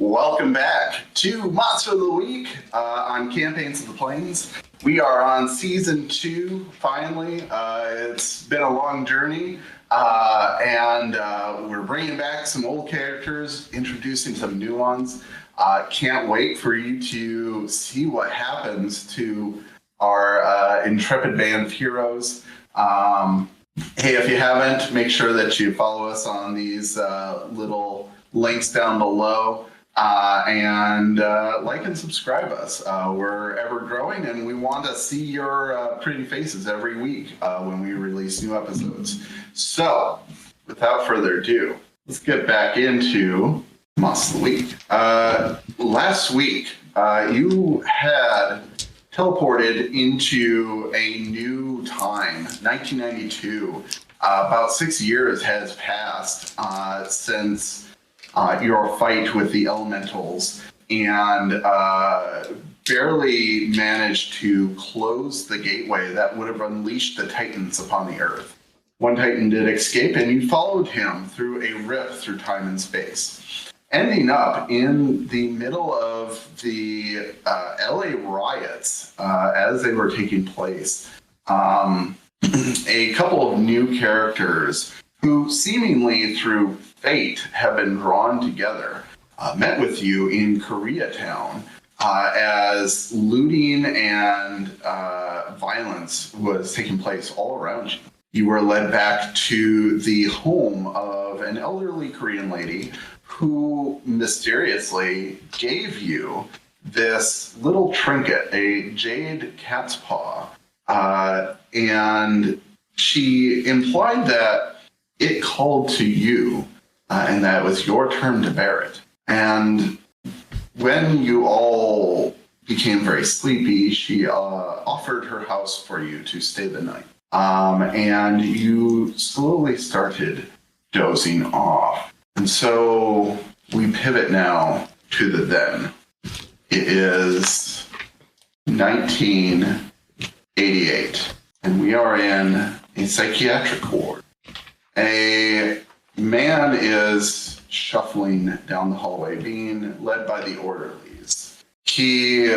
Welcome back to Monster of the Week on Campaigns of the Plains. We are on Season 2, finally. It's been a long journey, and we're bringing back some old characters, introducing some new ones. Can't wait for you to see what happens to our intrepid band of heroes. Hey, if you haven't, make sure that you follow us on these little links down below. And like and subscribe us. We're ever growing, and we want to see your pretty faces every week when we release new episodes. So, without further ado, let's get back into Monster of the Week. Last week, you had teleported into a new time, 1992. About 6 years has passed since your fight with the elementals, and barely managed to close the gateway that would have unleashed the Titans upon the Earth. One Titan did escape, and you followed him through a rift through time and space, ending up in the middle of the LA riots as they were taking place. A couple of new characters who seemingly through fate have been drawn together, met with you in Koreatown as looting and violence was taking place all around you. You were led back to the home of an elderly Korean lady who mysteriously gave you this little trinket, a jade cat's paw, and she implied that it called to you, and that it was your turn to bear it. And when you all became very sleepy, she offered her house for you to stay the night. And you slowly started dozing off. And so we pivot now to the then. It is 1988, and we are in a psychiatric ward. A man is shuffling down the hallway, being led by the orderlies. He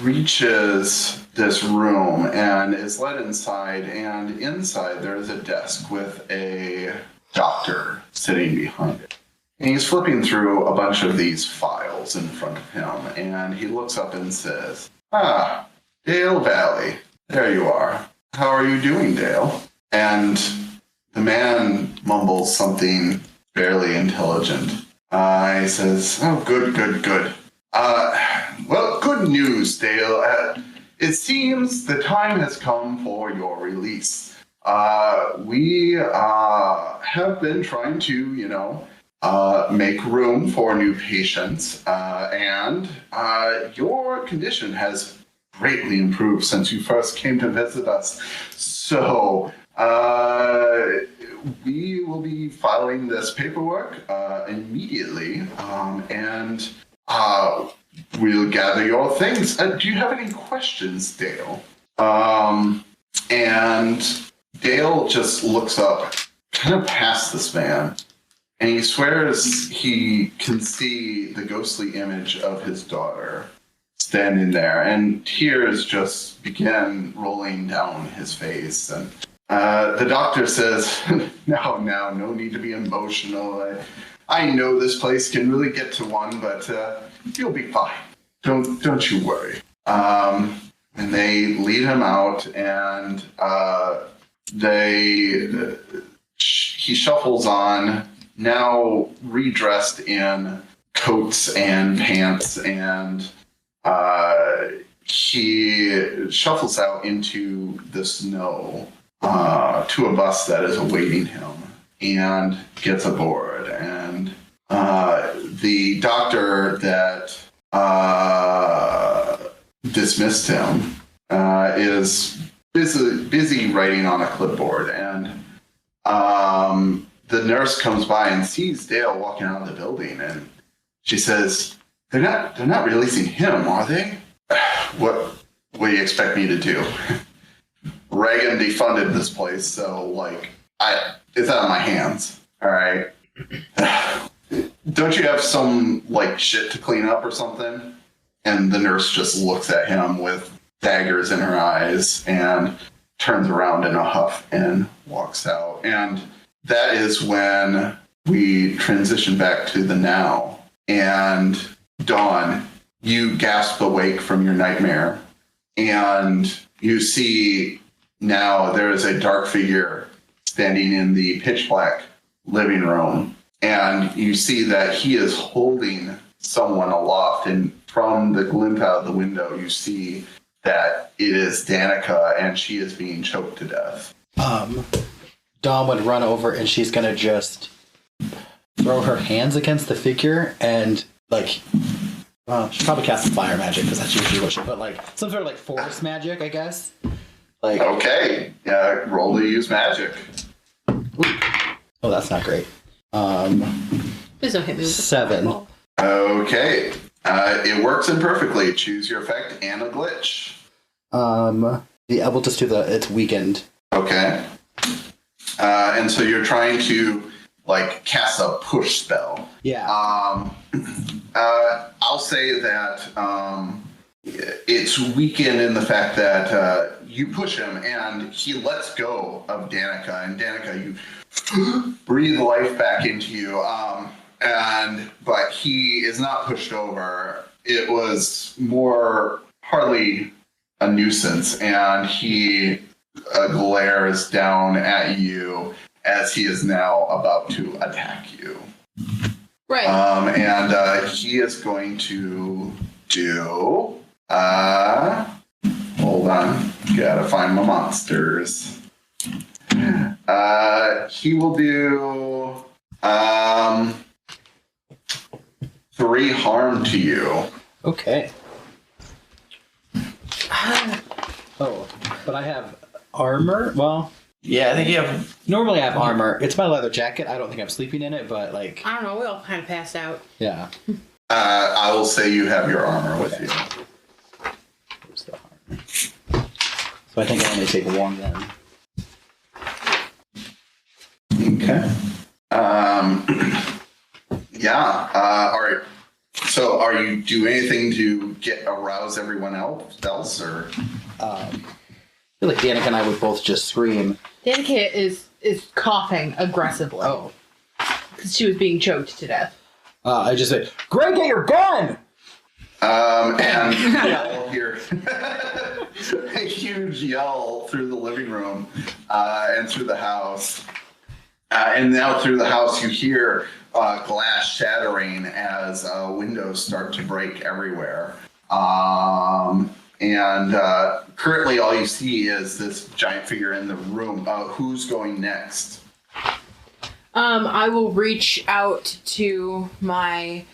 reaches this room and is led inside, and inside there is a desk with a doctor sitting behind it. And he's flipping through a bunch of these files in front of him, and he looks up and says, Dale Valley, there you are. How are you doing, Dale? And the man mumbles something barely intelligent. He says, oh, good. Well, good news, Dale. It seems the time has come for your release. We have been trying to, make room for new patients, and your condition has greatly improved since you first came to visit us. So, we will be filing this paperwork immediately, and we'll gather your things. Do you have any questions, Dale? And Dale just looks up, kind of past this man, and he swears he can see the ghostly image of his daughter standing there, and tears just begin rolling down his face. And the doctor says, no need to be emotional. I know this place can really get to one, but you'll be fine. Don't you worry. And they lead him out, and he shuffles on, now redressed in coats and pants, and he shuffles out into the snow to a bus that is awaiting him, and gets aboard. And the doctor that dismissed him is busy writing on a clipboard, and the nurse comes by and sees Dale walking out of the building, and she says, they're not releasing him, are they? What do you expect me to do? Reagan defunded this place, so it's out of my hands. All right. don't you have some, like, shit to clean up or something? And the nurse just looks at him with daggers in her eyes and turns around in a huff and walks out. And that is when we transition back to the now. And Dawn, you gasp awake from your nightmare. And you see now there is a dark figure standing in the pitch black living room. And you see that he is holding someone aloft. And from the glint out of the window, you see that it is Danica, and she is being choked to death. Dawn would run over, and she's gonna just throw her hands against the figure, and like, she'll probably cast some fire magic because that's usually what she put, like some sort of like force magic, I guess. Like, okay, yeah, roll to use magic. Ooh. Oh, that's not great. Please don't hit me with 7. Okay, it works imperfectly. Choose your effect and a glitch. We'll just do it's weakened. Okay. And so you're trying to, like, cast a push spell. Yeah. I'll say that it's weakened in the fact that you push him and he lets go of Danica. And Danica, you breathe life back into you. But he is not pushed over. It was more hardly a nuisance, and he glares down at you as he is now about to attack you. Right. And he is going to do. Hold on, gotta find my monsters. He will do 3 harm to you. Okay. Oh, but I have armor? Well, yeah, I think you have... Normally I have armor. It's my leather jacket. I don't think I'm sleeping in it, but like... I don't know, we all kind of passed out. Yeah. I will say you have your armor with you. Where's the armor? So I think I only take 1 then. Okay. Yeah. All right. So, are you doing anything to arouse everyone else, or? I feel like Danica and I would both just scream. Danica is coughing aggressively. Oh. Because she was being choked to death. I just say, Greg, get your gun! And you all hear a huge yell through the living room and through the house. And now through the house you hear glass shattering as windows start to break everywhere. And currently all you see is this giant figure in the room. Who's going next? I will reach out to my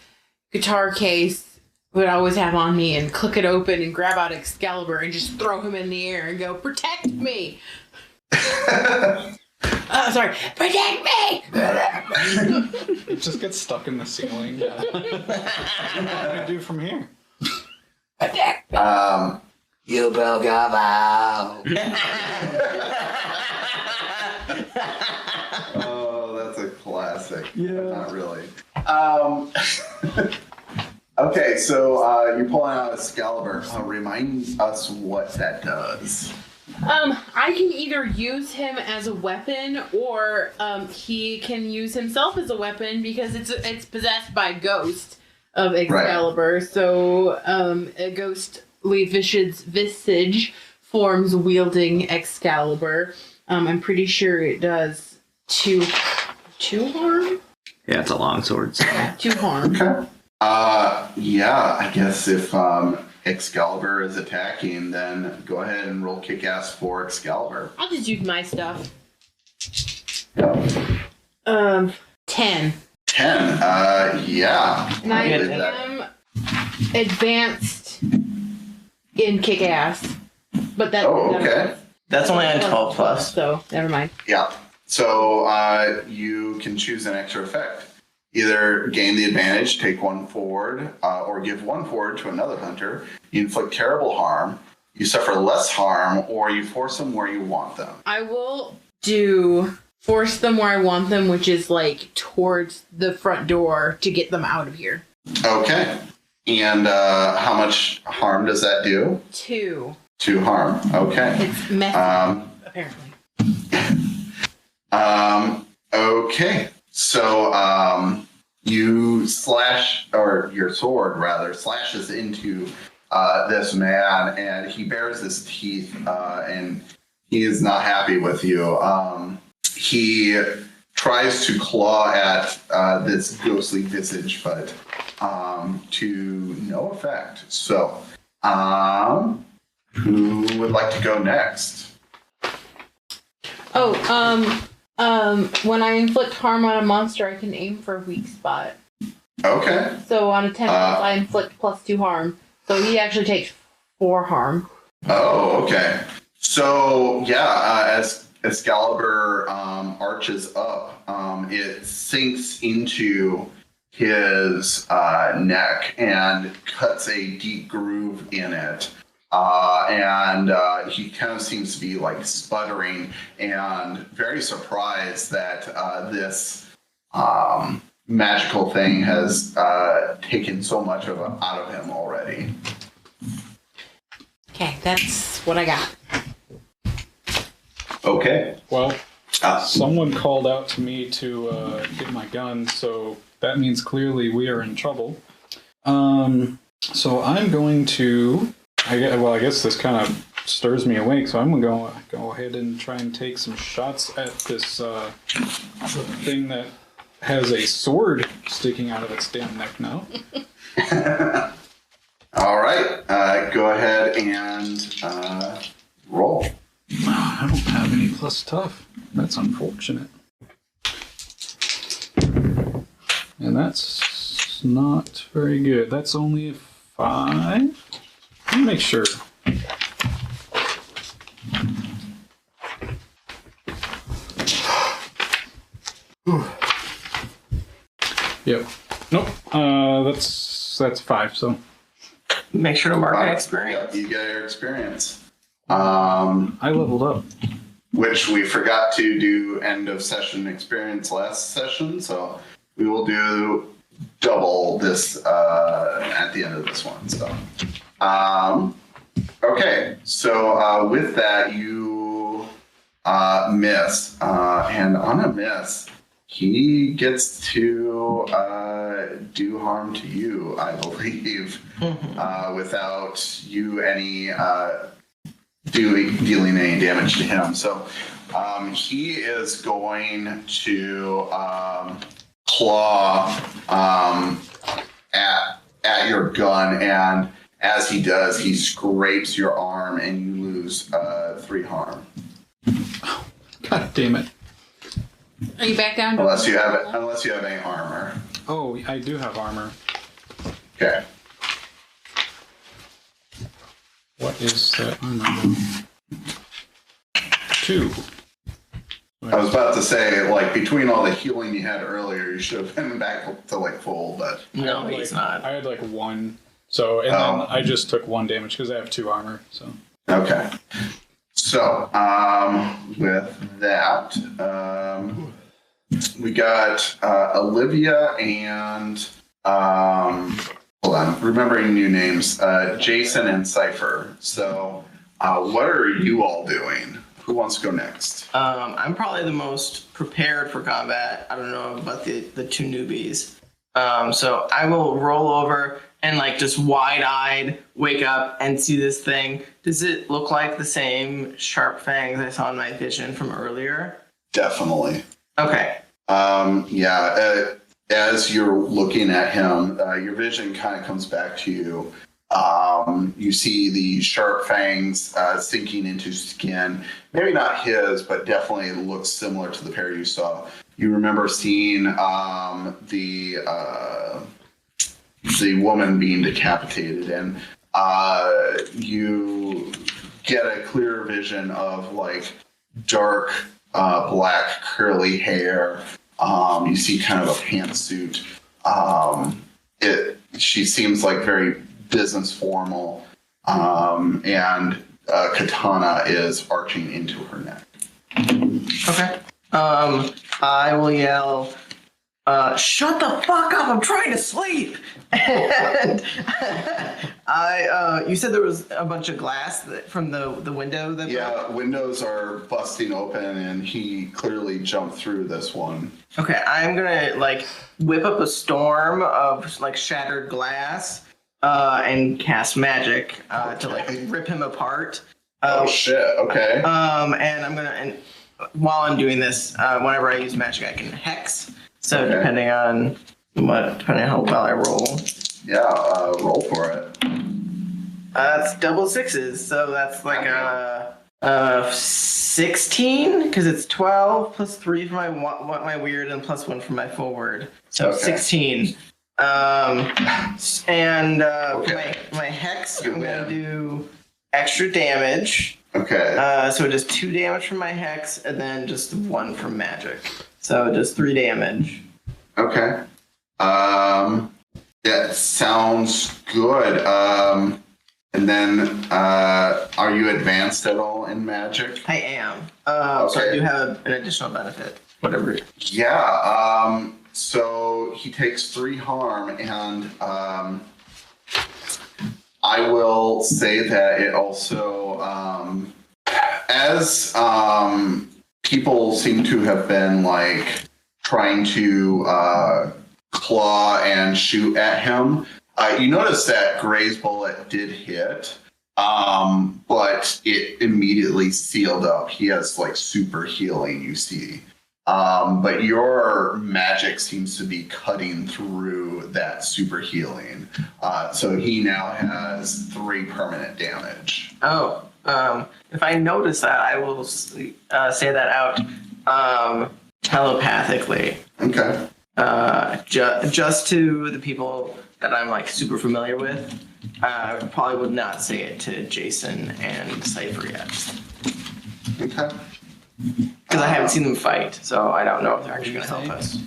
guitar case that I always have on me and click it open and grab out Excalibur and just throw him in the air and go, "Protect me!" Sorry. Protect me! It just gets stuck in the ceiling. Yeah. What do we do from here? Protect me! You broke your vow. Oh, that's a classic. Yeah. Not really. Okay, so you're pulling out Excalibur. Remind us what that does. I can either use him as a weapon, or he can use himself as a weapon because it's possessed by a ghost of Excalibur. Right. So a ghostly visage forms wielding Excalibur. I'm pretty sure it does 2 harm. Yeah, it's a long sword. So. Yeah, 2 harm. Okay. Yeah, I guess if Excalibur is attacking, then go ahead and roll kick-ass for Excalibur. I'll just use my stuff. Yeah. 10. 10. Yeah. And I am advanced in kick-ass. But that. Oh, okay. That's only on 12 plus. So, never mind. Yeah. So you can choose an extra effect. Either gain the advantage, take 1 forward, or give 1 forward to another hunter. You inflict terrible harm, you suffer less harm, or you force them where you want them. I will do force them where I want them, which is like towards the front door to get them out of here. Okay. And how much harm does that do? 2. 2 harm. Okay. It's messy, apparently. Okay. So you slash, or your sword rather, slashes into this man, and he bares his teeth, and he is not happy with you. He tries to claw at this ghostly visage, but to no effect. So, who would like to go next? When I inflict harm on a monster, I can aim for a weak spot. Okay. So on a 10, I inflict +2 harm. So he actually takes 4 harm. Oh, okay. So yeah, as Excalibur arches up, it sinks into his neck and cuts a deep groove in it. And he kind of seems to be like sputtering and very surprised that this magical thing has taken so much out of him already. Okay, that's what I got. Okay. Well, someone called out to me to get my gun, so that means clearly we are in trouble. So I'm going to... I guess this kind of stirs me awake, so I'm going to go ahead and try and take some shots at this thing that has a sword sticking out of its damn neck now. All right. Go ahead and roll. I don't have any plus tough. That's unfortunate. And that's not very good. That's only a 5. Let me make sure. Yep. Nope. That's 5. So Make sure to mark an Yep, experience. you get your experience. I leveled up. Which we forgot to do end of session experience last session, so we will do double this at the end of this one. So, okay. So with that, you miss, and on a miss, he gets to do harm to you, I believe, without you dealing any damage to him. So he is going to claw at your gun, and as he does, he scrapes your arm, and you lose 3 harm. God damn it. Are you back down? Unless you have any armor. Oh, I do have armor. Okay. What is that armor? 2. I was about to say, like, between all the healing you had earlier, you should have been back to like full, but No, he's not. I had like 1. So, and then I just took 1 damage because I have 2 armor. So. okay. So, with that, we got Olivia and hold on, remembering new names, Jason and Cipher. So, what are you all doing? Who wants to go next? I'm probably the most prepared for combat. I don't know about the 2 newbies. So I will roll over and like just wide-eyed wake up and see this thing. Does it look like the same sharp fangs I saw in my vision from earlier? Definitely. Okay. Yeah. As you're looking at him, your vision kind of comes back to you. You see the sharp fangs sinking into skin. Maybe not his, but definitely looks similar to the pair you saw. You remember seeing the woman being decapitated, and you get a clear vision of like dark black curly hair. You see kind of a pantsuit. She seems like very business formal, and katana is arching into her neck. Okay. I will yell, shut the fuck up, I'm trying to sleep! And you said there was a bunch of glass from the window that Yeah, windows are busting open, and he clearly jumped through this one. Okay, I'm gonna like whip up a storm of like shattered glass, and cast magic to like rip him apart. Oh shit! Okay. And I'm gonna, and while I'm doing this, whenever I use magic, I can hex. So depending on how well I roll. Yeah, roll for it. That's double sixes, so that's like a 16 because it's 12 plus 3 for my weird and plus 1 for my forward, so 16. And my hex, I'm gonna do extra damage. Okay. So it does 2 damage from my hex and then just 1 from magic, so it does 3 damage. Okay. That sounds good. And then, are you advanced at all in magic? I am. So I do have an additional benefit. Whatever. Yeah. So he takes 3 harm, and I will say that it also, as people seem to have been like trying to claw and shoot at him. You notice that Gray's bullet did hit, but it immediately sealed up. He has like super healing, you see. But your magic seems to be cutting through that super healing. So he now has 3 permanent damage. Oh, if I notice that, I will say that out telepathically. Okay. Just to the people that I'm like super familiar with. I probably would not say it to Jason and Cipher yet. Okay. Because I haven't seen them fight, so I don't know if they're actually going to help us.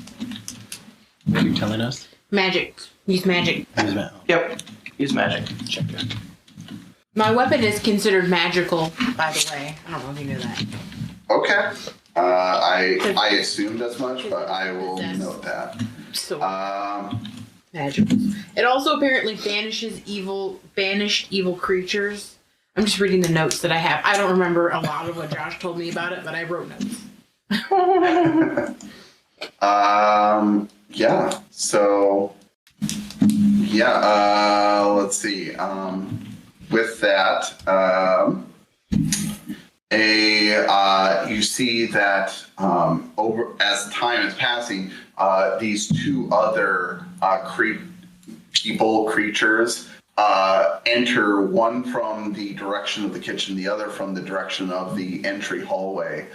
What are you telling us? Magic. Use magic. Yep. Use magic. Check it. My weapon is considered magical, by the way. I don't know if you knew that. Okay. I assumed as much, but I will note that. So magical. It also apparently banished evil creatures. I'm just reading the notes that I have. I don't remember a lot of what Josh told me about it, but I wrote notes. Yeah. So yeah, let's see. With that, you see that over as time is passing, these 2 other creatures enter, one from the direction of the kitchen, the other from the direction of the entry hallway.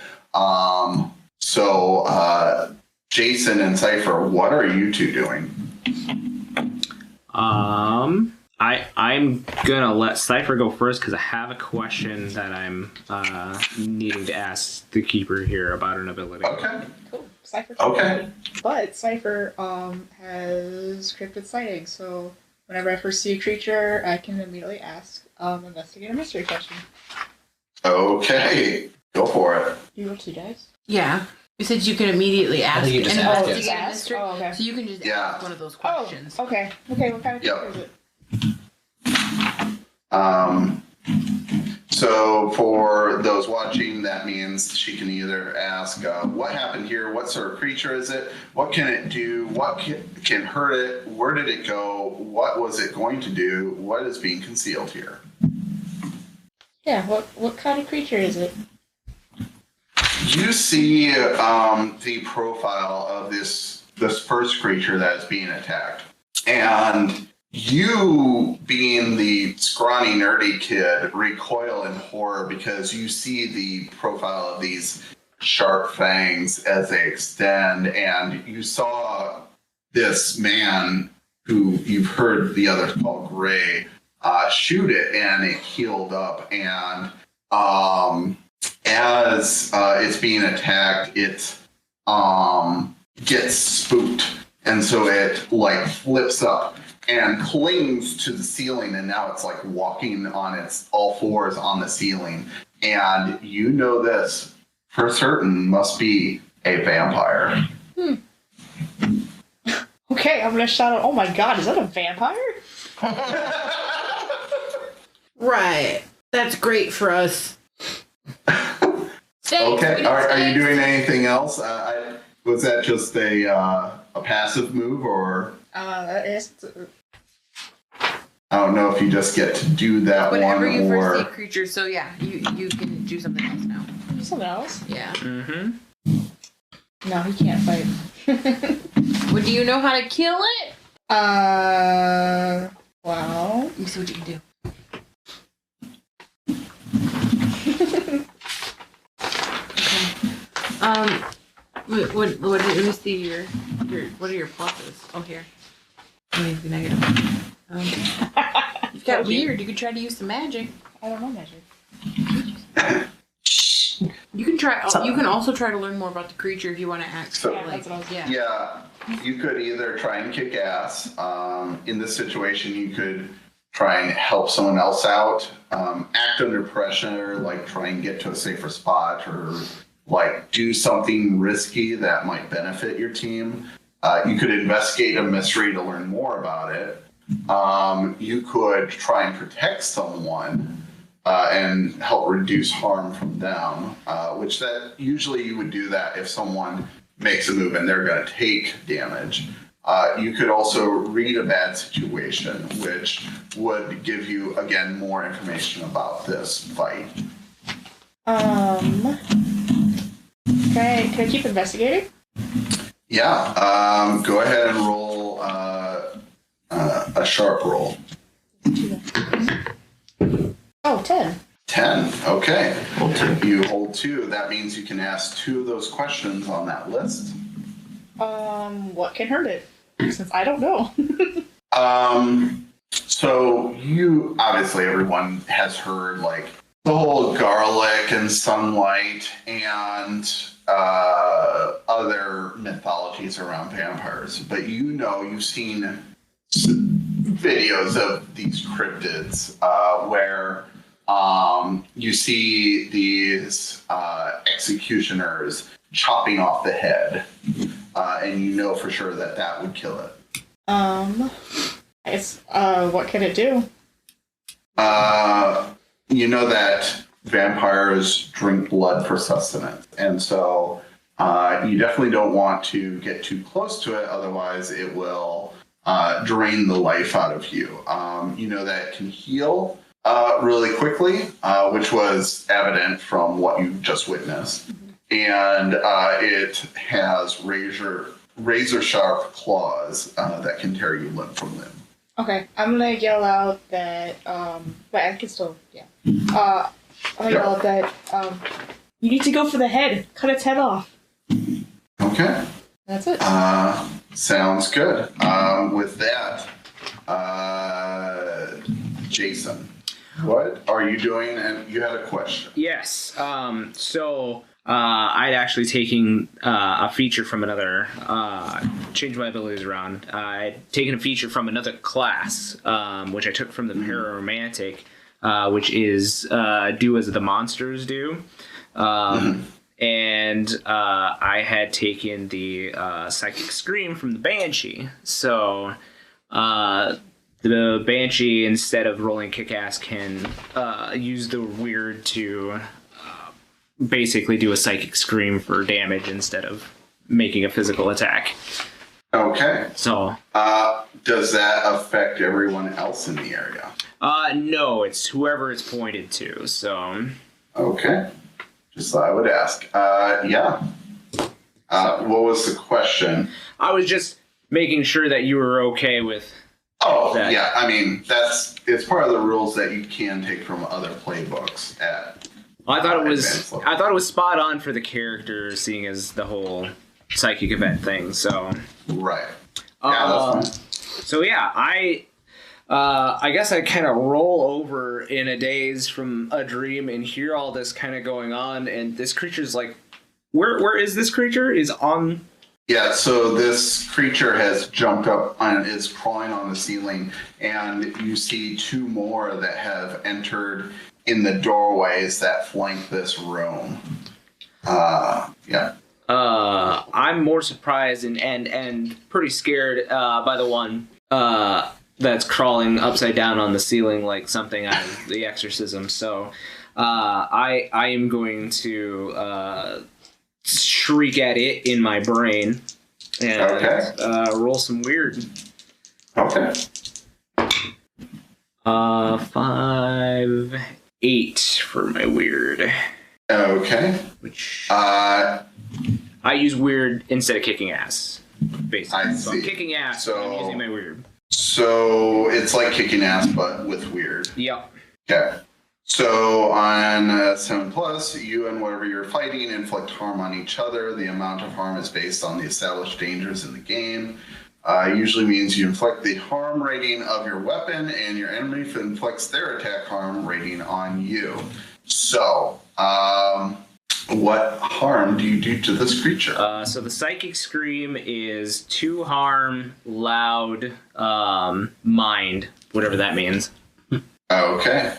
So Jason and Cipher, what are you 2 doing? I'm gonna let Cipher go first because I have a question that I'm needing to ask the keeper here about an ability. Okay. Cool. Cipher. Okay. But Cipher has cryptid sighting, so whenever I first see a creature, I can immediately ask, investigate a mystery question. Okay. Go for it. You roll 2 dice? Yeah. You said you can immediately ask. think you just and ask it. investigate a mystery. Oh, okay. So you can just Yeah. ask one of those questions. Oh, okay. Okay, what kind of creature is it? So for those watching, that means she can either ask, what happened here? What sort of creature is it? What can it do? What can hurt it? Where did it go? What was it going to do? What is being concealed here? Yeah, what kind of creature is it? You see the profile of this first creature that is being attacked. And you, being the scrawny, nerdy kid, recoil in horror because you see the profile of these sharp fangs as they extend, and you saw this man who you've heard the others call Gray shoot it, and it healed up. And as it's being attacked, it gets spooked, and so it like flips up and clings to the ceiling, and now it's like walking on its all fours on the ceiling. And you know this for certain must be a vampire. Okay, I'm gonna shout out, oh my god, is that a vampire? Right. That's great for us. Okay. Are you doing anything else? Was that just a passive move, or It's, I don't know if you just get to do that Whenever one you first see or a creature, so yeah, you can do something else now. something else? Yeah. Mm-hmm. No, he can't fight. Well, do you know how to kill it? Well. Let me see what you can do. What let me see your what are your pluses? Oh, here. Let me be negative. You've got weird. You could try to use some magic. I don't know magic. You can try. You can also try to learn more about the creature if you want to act. So- Yeah, that's what I was yeah, you could either try and kick ass. In this situation, you could try and help someone else out, act under pressure, like try and get to a safer spot, or like do something risky that might benefit your team. You could investigate a mystery to learn more about it. You could try and protect someone and help reduce harm from them, which that usually you would do that if someone makes a move and they're going to take damage. You could also read a bad situation, which would give you, again, more information about this fight. Can I keep investigating? Yeah, go ahead and roll a sharp roll. Oh, 10. 10, okay. You hold 2. That means you can ask 2 of those questions on that list. What can hurt it? Since I don't know. So you, obviously everyone has heard like the whole garlic and sunlight and other mythologies around vampires, but you've seen videos of these cryptids where you see these executioners chopping off the head, and you know for sure that would kill it. What can it do? You know that vampires drink blood for sustenance, and so you definitely don't want to get too close to it, otherwise it will drain the life out of you. You know that it can heal really quickly, which was evident from what you just witnessed. And it has razor sharp claws that can tear you limb from limb. Okay, I'm gonna yell out that, but I can still, yeah. I'm gonna yell out that, you need to go for the head. Cut its head off. Okay. That's it. Sounds good. With that, Jason, what are you doing? And you had a question. Yes. I'd actually taken a feature from another, changed my abilities around. I'd taken a feature from another class, which I took from the Pararomantic, which is do as the monsters do. And I had taken the Psychic Scream from the Banshee. So the Banshee, instead of rolling kick-ass, can use the weird to basically do a Psychic Scream for damage instead of making a physical attack. Okay. So does that affect everyone else in the area? No, it's whoever it's pointed to. So okay. Just thought I would ask. Yeah. What was the question? I was just making sure that you were okay with. Oh, that. yeah. I mean, it's part of the rules that you can take from other playbooks. I thought it was spot on for the character, seeing as the whole psychic event thing. So right. Yeah, that's fine. So yeah, I guess I kind of roll over in a daze from a dream and hear all this kind of going on, and this creature's like, where is this creature? Is on. Yeah, so this creature has jumped up and is crawling on the ceiling, and you see 2 more that have entered in the doorways that flank this room. Yeah. I'm more surprised and pretty scared by the one that's crawling upside down on the ceiling like something out of The Exorcism. So I am going to shriek at it in my brain and roll some weird. Okay. 5, 8 for my weird. Okay. Which I use weird instead of kicking ass. Basically. I So I'm see. kicking ass, So- I'm using my weird. So it's like kicking ass, but with weird. Yep. Okay. So on 7+, you and whatever you're fighting inflict harm on each other. The amount of harm is based on the established dangers in the game. Usually means you inflict the harm rating of your weapon, and your enemy inflicts their attack harm rating on you. So, what harm do you do to this creature? So the psychic scream is 2 harm, loud, mind, whatever that means. Okay.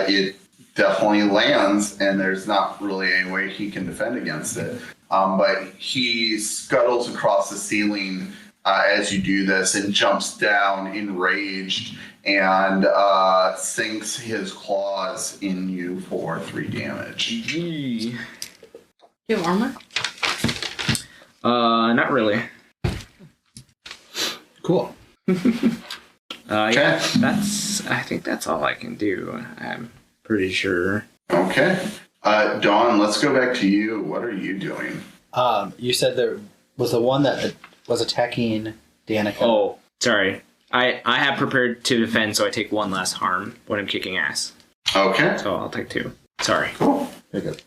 It definitely lands, and there's not really any way he can defend against it. But he scuttles across the ceiling as you do this and jumps down enraged and sinks his claws in you for 3 damage. Do you have armor? Not really. Cool. Yeah, I think that's all I can do. I'm pretty sure. Okay. Dawn, let's go back to you. What are you doing? You said there was the one that was attacking Danica. Oh, sorry. I have prepared to defend, so I take 1 less harm when I'm kicking ass. Okay. So I'll take 2. Sorry. Cool. Very good.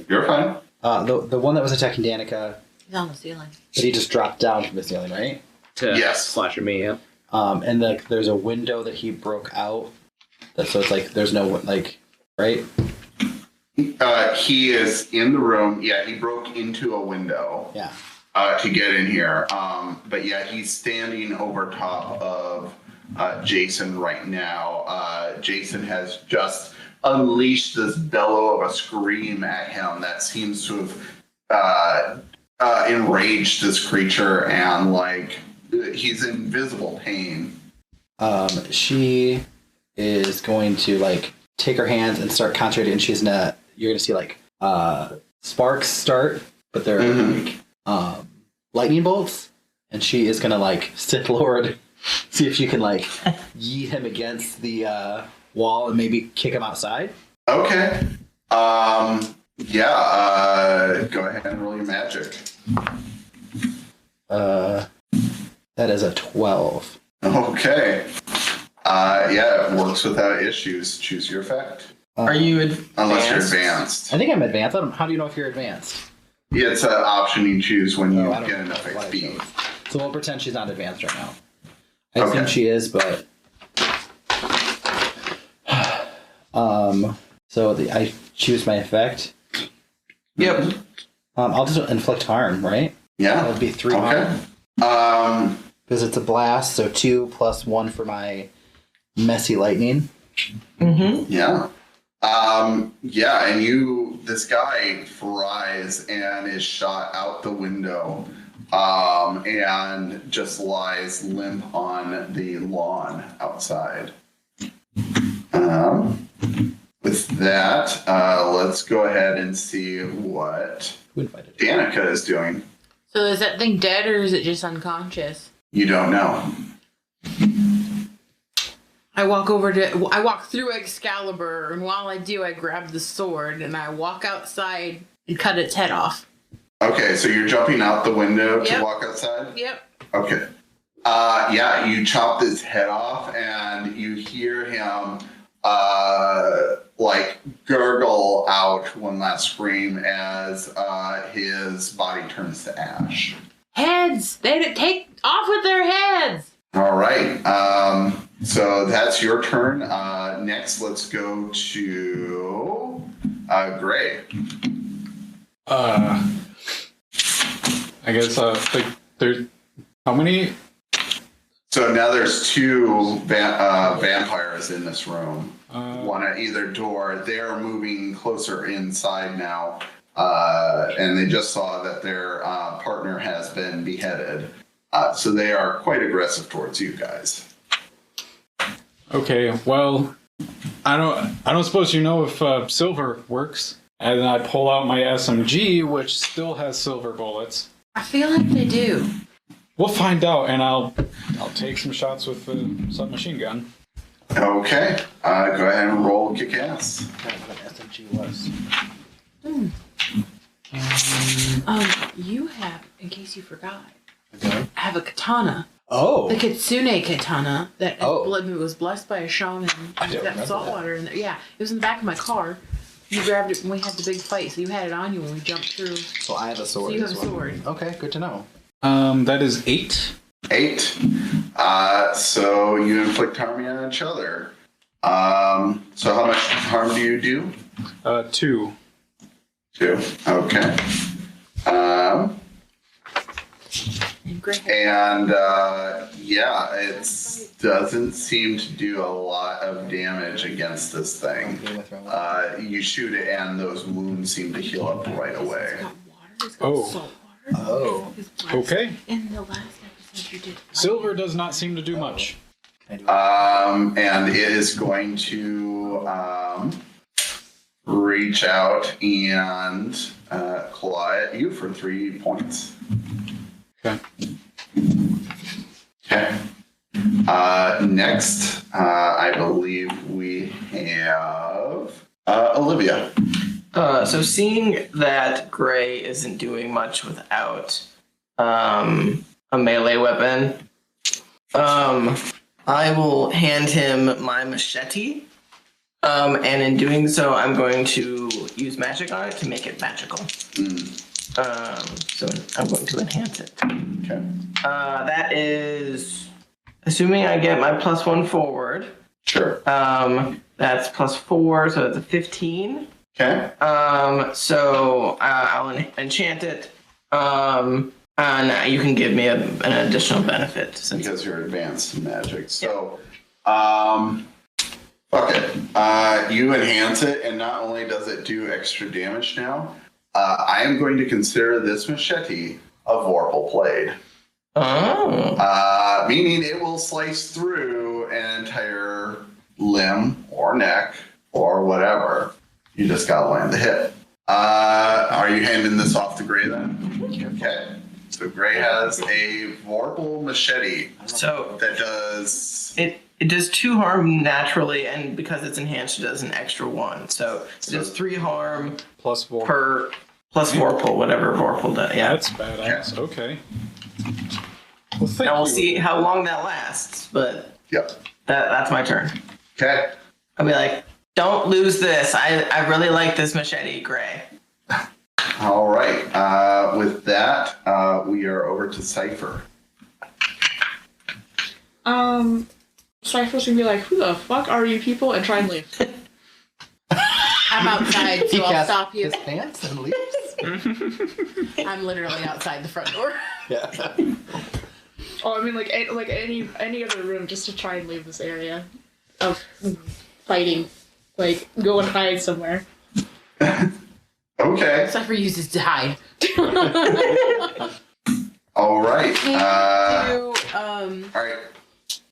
You're fine. The one that was attacking Danica, He's on the ceiling. but he just dropped down from the ceiling, right? To Yes. slash at me, yep. And there's a window that he broke out. So it's like there's no right? He is in the room. Yeah, he broke into a window. Yeah. To get in here. But yeah, he's standing over top of Jason right now. Jason has just unleashed this bellow of a scream at him that seems to have enraged this creature, and he's in visible pain. She is going to take her hands and start concentrating, and you're gonna see sparks start, but they're lightning bolts, and she is gonna Sith Lord, see if you can yeet him against the wall and maybe kick him outside. Okay. Go ahead and roll your magic. That is a 12. Okay. It works without issues. Choose your effect. Are you advanced? Unless you're advanced. I think I'm advanced. How do you know if you're advanced? Yeah, it's an option you choose when you I don't get enough know what I XP. chose. So we'll pretend she's not advanced right now. I Okay. assume she is, but I choose my effect. Yep. I'll just inflict harm, right? Yeah. That would be 3 Okay. harm. Because it's a blast, so 2 plus 1 for my messy lightning. Mm-hmm. Yeah. And this guy fries and is shot out the window, and just lies limp on the lawn outside. With that, let's go ahead and see what Who invited? Danica is doing. So is that thing dead or is it just unconscious? You don't know. I walk through Excalibur, and while I do, I grab the sword and I walk outside and cut its head off. Okay, so you're jumping out the window to Yep. walk outside? Yep. Okay. You chop his head off, and you hear him gurgle out one last scream as his body turns to ash. Heads! They take off with their heads! All right. So that's your turn. Next, let's go to Gray. I guess there's how many? So now there's 2 vampires in this room. One at either door. They're moving closer inside now. and they just saw that their partner has been beheaded. So they are quite aggressive towards you guys. Okay, well, I don't suppose you know if silver works. And then I pull out my SMG, which still has silver bullets. I feel like they do. We'll find out, and I'll take some shots with the submachine gun. Okay, go ahead and roll kick ass. I don't know what SMG was. You have, in case you forgot, Okay. I have a katana. Oh. The Kitsune katana that Oh. was blessed by a shaman. I don't That remember salt that. water in there. Yeah, it was in the back of my car. You grabbed it when we had the big fight, so you had it on you when we jumped through. So I have a sword. So you have as a well. sword. Okay, good to know. That is 8. 8. So you inflict harm on each other. So how much harm do you do? 2. 2. Okay. And yeah, it doesn't seem to do a lot of damage against this thing. You shoot it, and those wounds seem to heal up right away. It's got water. It's got Oh. salt water. Oh. It's blessed. Okay. In the last episode you did. Silver does not seem to do much. And it is going to reach out and claw at you for 3 points. Okay. Okay. Next, I believe we have Olivia. So seeing that Gray isn't doing much without a melee weapon, I will hand him my machete. And in doing so, I'm going to use magic on it to make it magical. So I'm going to enhance it. Okay. That is, assuming I get my +1 forward. Sure. That's +4, so that's a 15. Okay. So I'll enchant it. And you can give me an additional benefit since Because you're advanced in magic. So, fuck it. You enhance it, and not only does it do extra damage now, I am going to consider this machete a Vorpal blade. Oh. Meaning it will slice through an entire limb or neck or whatever. You just gotta land the hit. Are you handing this off to Gray then? Okay. So Gray has a Vorpal machete So that does... it does 2 harm naturally, and because it's enhanced, it does an extra 1. So it does 3 harm +4. per plus Vorpal, whatever Vorpal does. Yeah. That's badass. Okay. Well, thank Now we'll you. see how long that lasts, but Yep. that's my turn. Okay. I'll be like, don't lose this. I really like this machete, Gray. All right. With that, we are over to Cipher. Cypher's gonna be like, who the fuck are you people? And try and leave. I'm outside, He so I'll casts stop you. his pants and leaves. I'm literally outside the front door. Yeah. Oh, I mean, like any other room, just to try and leave this area of fighting. Like, go and hide somewhere. Okay. Cypher uses to hide. All right. Can you All right.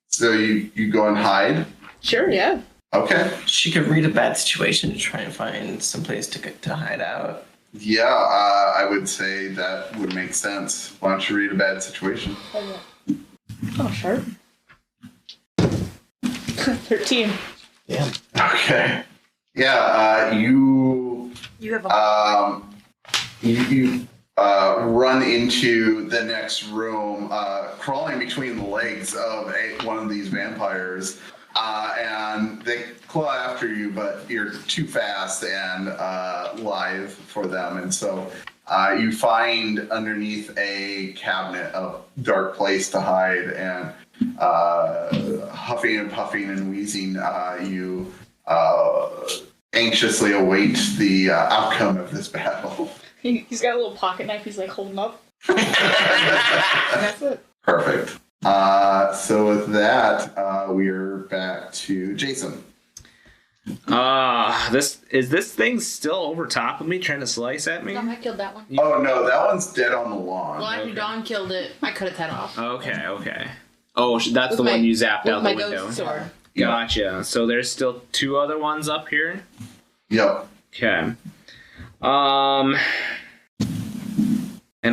So you go and hide. Sure, yeah. Okay. She could read a bad situation to try and find some place to hide out. Yeah, I would say that would make sense. Why don't you read a bad situation? Oh, sure. 13. Damn. Okay. Yeah. You have a you run into the next room, crawling between the legs of one of these vampires, and they claw after you, but you're too fast and live for them, and so you find underneath a cabinet a dark place to hide, and huffing and puffing and wheezing, you anxiously await the outcome of this battle. He's got a little pocket knife he's like holding up. And that's it. Perfect. So with that, we're back to Jason. This thing still over top of me trying to slice at me? No, I killed that one. Oh no, that one's dead on the lawn. Well, after Dawn killed it, I cut its head off. Okay. Oh, that's With the my- one you zapped with out my the window. ghost sword. Gotcha. So there's still 2 other ones up here? Yep. Okay. And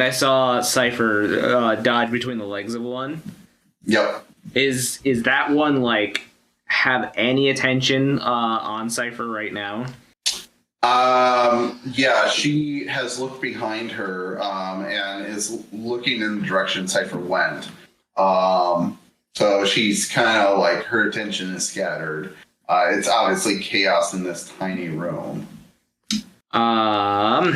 I saw Cipher dodge between the legs of one. Yep. Is that one like have any attention on Cipher right now? Yeah, she has looked behind her and is looking in the direction Cipher went. So she's kind of like her attention is scattered. It's obviously chaos in this tiny room. I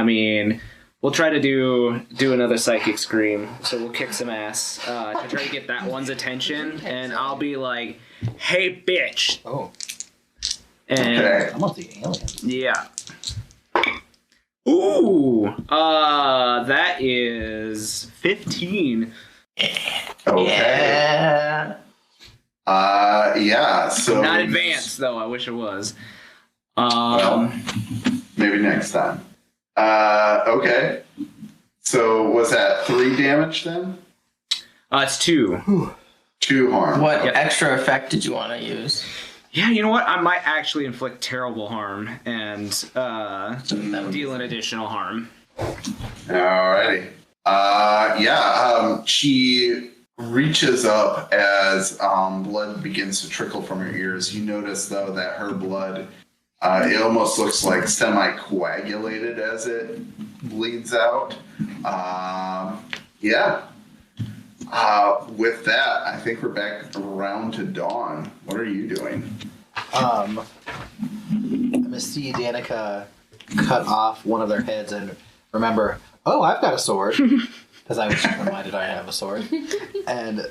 mean, we'll try to do another psychic scream. So we'll kick some ass to try to get that one's attention, and I'll be like, "Hey, bitch!" Oh, And Okay. I'm on the alien. yeah. Ooh, that is 15. Okay. Yeah. Yeah. So Not advanced though. I wish it was. Well, maybe next time. Okay. So was that 3 damage then? It's 2. 2 harm. What Yep. extra effect did you want to use? Yeah, you know what? I might actually inflict terrible harm and deal an additional harm. Alrighty. She reaches up as blood begins to trickle from her ears. You notice though that her blood, it almost looks like semi-coagulated as it bleeds out. With that, I think we're back around to Dawn. What are you doing? I'm gonna see Danica cut off one of their heads and remember, oh, I've got a sword. Because I was reminded I have a sword. And,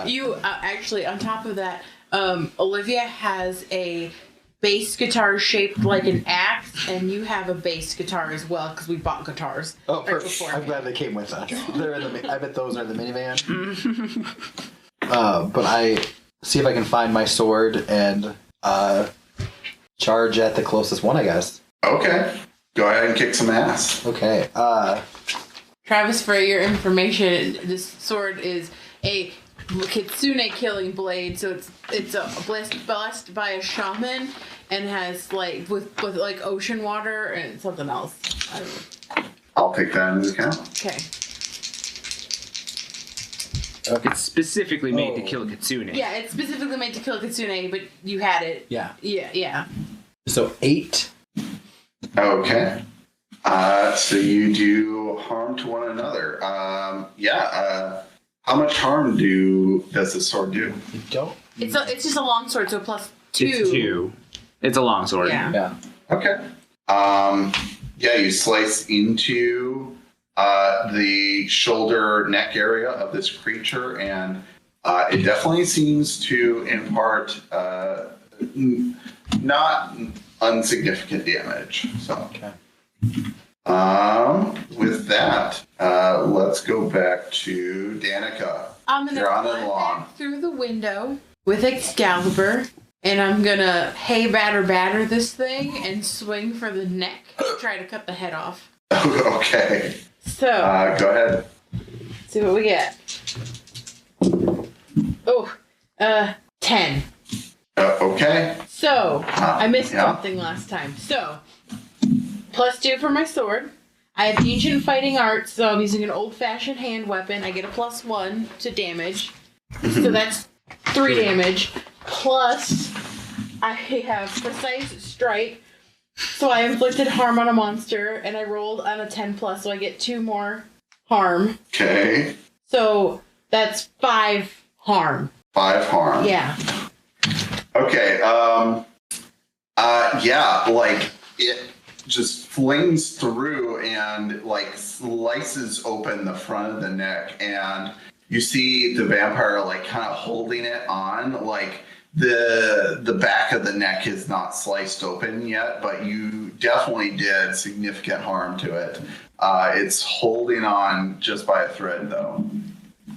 You actually, on top of that, Olivia has a bass guitar shaped like an axe, and you have a bass guitar as well because we bought guitars. oh, right perfect. before. I'm glad they came with us. They're in the. I bet those are in the minivan. But I see if I can find my sword and charge at the closest one, I guess. Okay. Go ahead and kick some ass. Okay. Travis, for your information, this sword is a kitsune killing blade, so it's a blessed by a shaman and has like with like ocean water and something else. I don't know. I'll take that into account. Okay. It's specifically made to Oh. kill a kitsune. Yeah, it's specifically made to kill kitsune, but you had it. Yeah. Yeah. So 8. Okay. So you do harm to one another. How much harm does the sword do? You don't. It's just a long sword, so +2. It's 2. It's a long sword. Yeah. Yeah. Okay. You slice into the shoulder neck area of this creature, and it definitely seems to impart not insignificant damage. So. Okay. With that, let's go back to Danica. I'm gonna You're on the climb lawn. back through the window with Excalibur, and I'm gonna batter this thing and swing for the neck to try to cut the head off. Okay. So, Go ahead. see what we get. Oh, 10. Okay. So, I missed yeah. something last time. So, +2 for my sword. I have ancient fighting arts, so I'm using an old-fashioned hand weapon. I get a +1 to damage. So that's 3 damage. Plus, I have precise strike. So I inflicted harm on a monster, and I rolled on a 10+, so I get 2 more harm. Okay. So that's 5 harm. 5 harm. Yeah. Okay. It just flings through and like slices open the front of the neck, and you see the vampire like kind of holding it on. Like the back of the neck is not sliced open yet, but you definitely did significant harm to it. It's holding on just by a thread, though.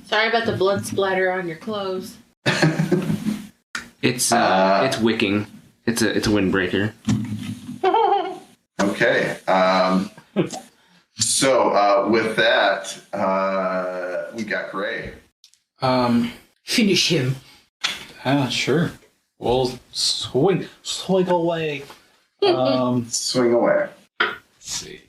Sorry about the blood splatter on your clothes. It's wicking. It's a windbreaker. Okay. So with that, we got Gray. Finish him. Sure. We'll swing away. Swing away. Let's see.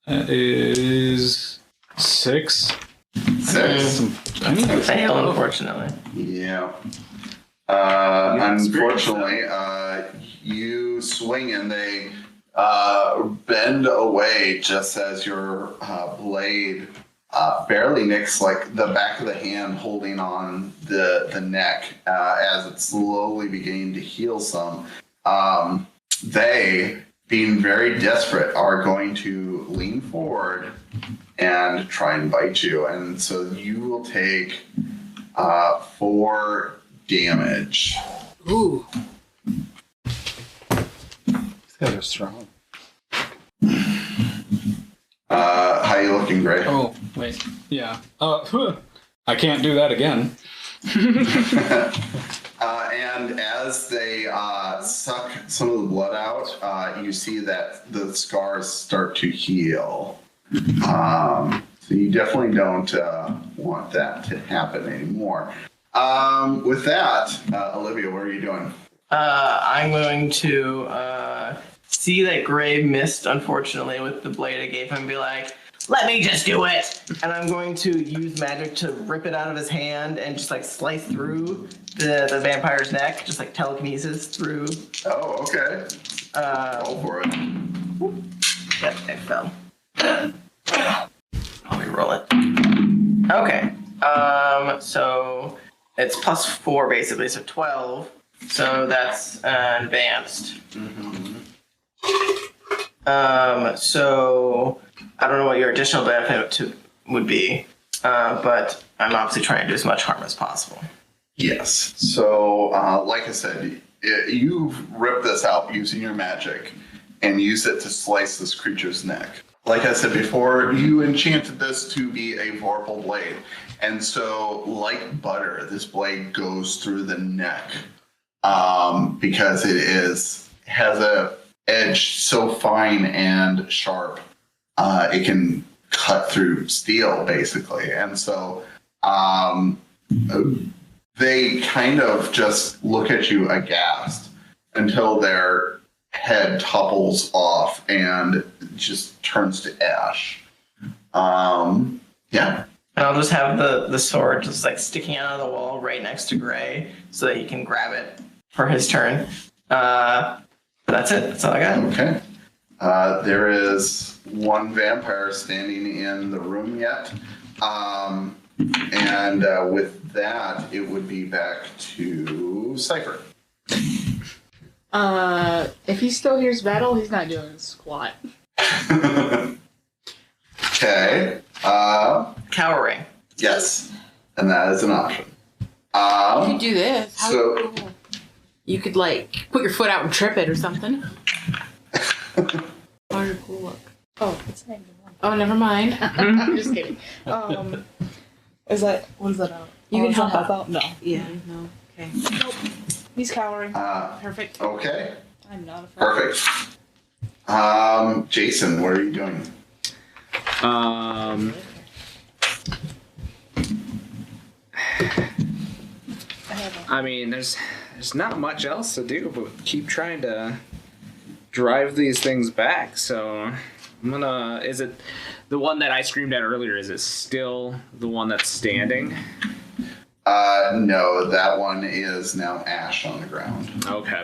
That is 6. 6. I need to Fail, unfortunately. Yeah. Unfortunately, you swing and they bend away just as your blade barely nicks like the back of the hand holding on the neck as it's slowly beginning to heal some. They, being very desperate, are going to lean forward and try and bite you. And so you will take 4 damage. Ooh. These guys are strong. How you looking, Gray? Oh, wait. Yeah. I can't do that again. And as they suck some of the blood out, you see that the scars start to heal. So you definitely don't want that to happen anymore. With that, Olivia, what are you doing? I'm going to see that Gray missed, unfortunately, with the blade I gave him, and be like, let me just do it! And I'm going to use magic to rip it out of his hand and just like slice through the vampire's neck, just like telekinesis through. Oh, okay. Roll for it. Yep, I fell. I'll re-roll it. Okay. So it's +4 basically, so 12. So that's advanced. So I don't know what your additional benefit would be, but I'm obviously trying to do as much harm as possible. Yes. So, like I said, you've ripped this out using your magic and use it to slice this creature's neck. Like I said before, you enchanted this to be a vorpal blade. And so, like butter, this blade goes through the neck because it has a edge so fine and sharp, it can cut through steel, basically. And so they kind of just look at you aghast until their head topples off and just turns to ash. Yeah. And I'll just have the sword just like sticking out of the wall right next to Gray so that he can grab it for his turn. That's it. That's all I got. Okay. There is one vampire standing in the room yet. And with that, it would be back to Cipher. If he still hears battle, he's not doing squat. Okay. Cowering. Yes. And that is an option. You could do this. How So- cool. You could like put your foot out and trip it or something. How's your cool look? Oh, it's not even one. Oh, never mind. I'm just kidding. Is that what is that out? You can is that help out. No. Yeah. No. Okay. Nope. He's cowering. Perfect. Okay. I'm not afraid. Perfect. Jason, what are you doing? I mean, there's not much else to do but keep trying to drive these things back. So I'm gonna. Is it the one that I screamed at earlier? Is it still the one that's standing? No, that one is now ash on the ground. Okay.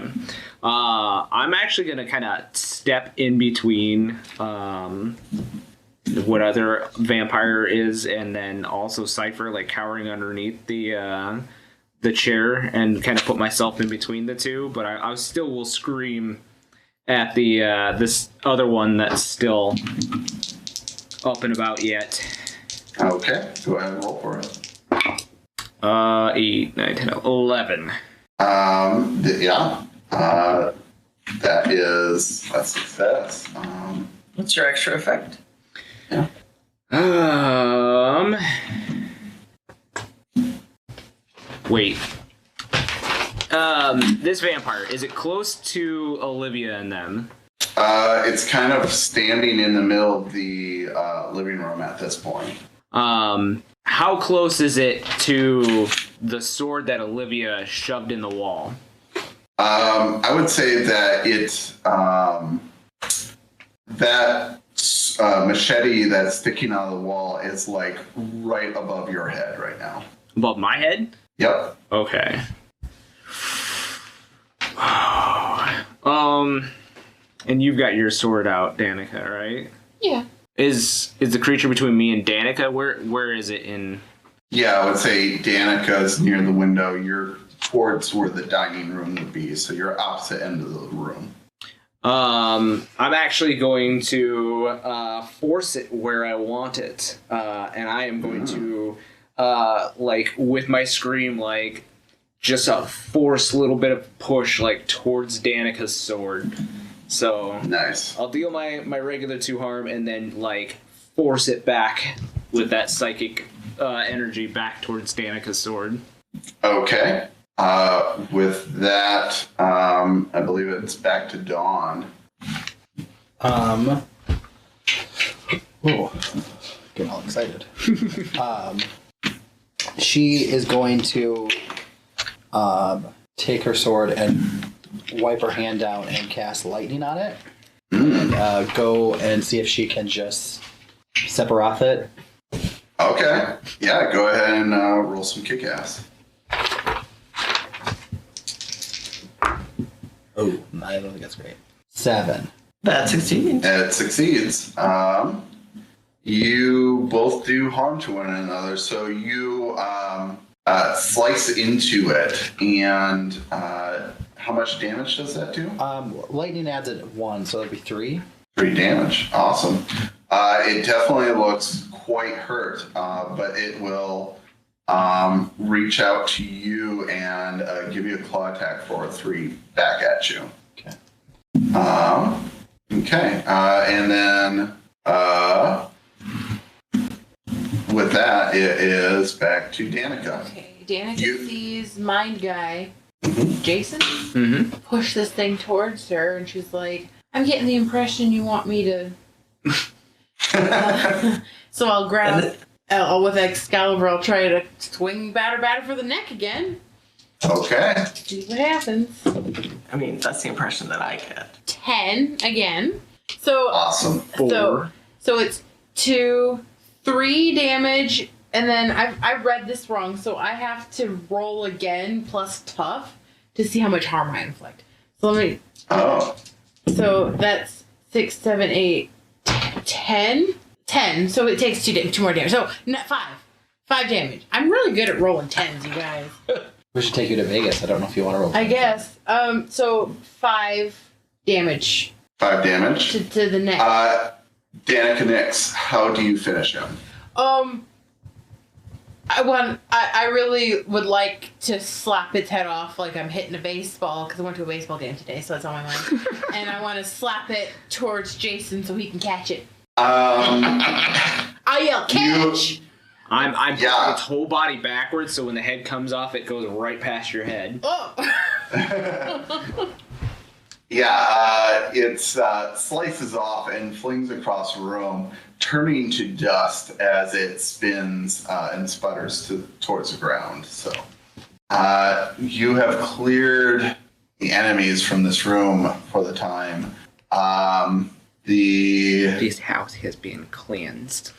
I'm actually gonna kind of step in between what other vampire is, and then also Cipher, like cowering underneath the chair, and kind of put myself in between the two. But I still will scream at the this other one that's still up and about yet. Okay, go ahead and roll for it. 8, 9, 10, 11. Yeah. That is a success. What's your extra effect? Yeah. Wait. This vampire, is it close to Olivia and them? It's kind of standing in the middle of the living room at this point. How close is it to the sword that Olivia shoved in the wall? I would say that it's that machete that's sticking out of the wall is like right above your head right now. Above my head? Yep. Okay. And you've got your sword out, Danica, right? Yeah. Is the creature between me and Danica? Where is it in? Yeah, I would say Danica's near the window. You're towards where the dining room would be, so you're opposite end of the room. I'm actually going to force it where I want it, and I am going to like with my scream, like just a force little bit of push, like towards Danica's sword. So nice. I'll deal my regular 2 harm and then like force it back with that psychic energy back towards Danica's sword. Okay. With that, I believe it's back to Dawn. Whoa. Getting all excited. She is going to take her sword and wipe her hand down and cast lightning on it. And go and see if she can just Sephiroth it. Okay. Yeah, go ahead and roll some kick-ass. Oh, I don't think that's great. 7. That succeeds. It succeeds. You both do harm to one another, so you slice into it, and how much damage does that do? Lightning adds it 1, so that'd be 3. 3 damage. Awesome. It definitely looks quite hurt, but it will reach out to you and give you a claw attack for a 3 back at you. Okay. Okay. And then with that, it is back to Danica. Okay, Danica sees Mind Guy, Mm-hmm. Jason, Mm-hmm. push this thing towards her, and she's like, I'm getting the impression you want me to... So I'll grab... with Excalibur, I'll try to swing batter for the neck again. Okay. See what happens. I mean, that's the impression that I get. 10 again. So Awesome. so it's 2, 3 damage, and then I read this wrong, so I have to roll again plus tough to see how much harm I inflict. So let me. Oh. So that's 6, 7, 8, 10. 10. So it takes 2 more damage. So 5 damage. I'm really good at rolling 10s, you guys. We should take you to Vegas. I don't know if you want to roll. I guess. So 5 damage 5 damage. to the neck. Danica Nix, how do you finish him? I really would like to slap its head off like I'm hitting a baseball, because I went to a baseball game today, so that's on my mind. And I want to slap it towards Jason so he can catch it. I yell, catch! I'm putting its whole body backwards, so when the head comes off, it goes right past your head. Oh! It slices off and flings across the room, turning to dust as it spins and sputters towards the ground. So, you have cleared the enemies from this room for the time. This house has been cleansed.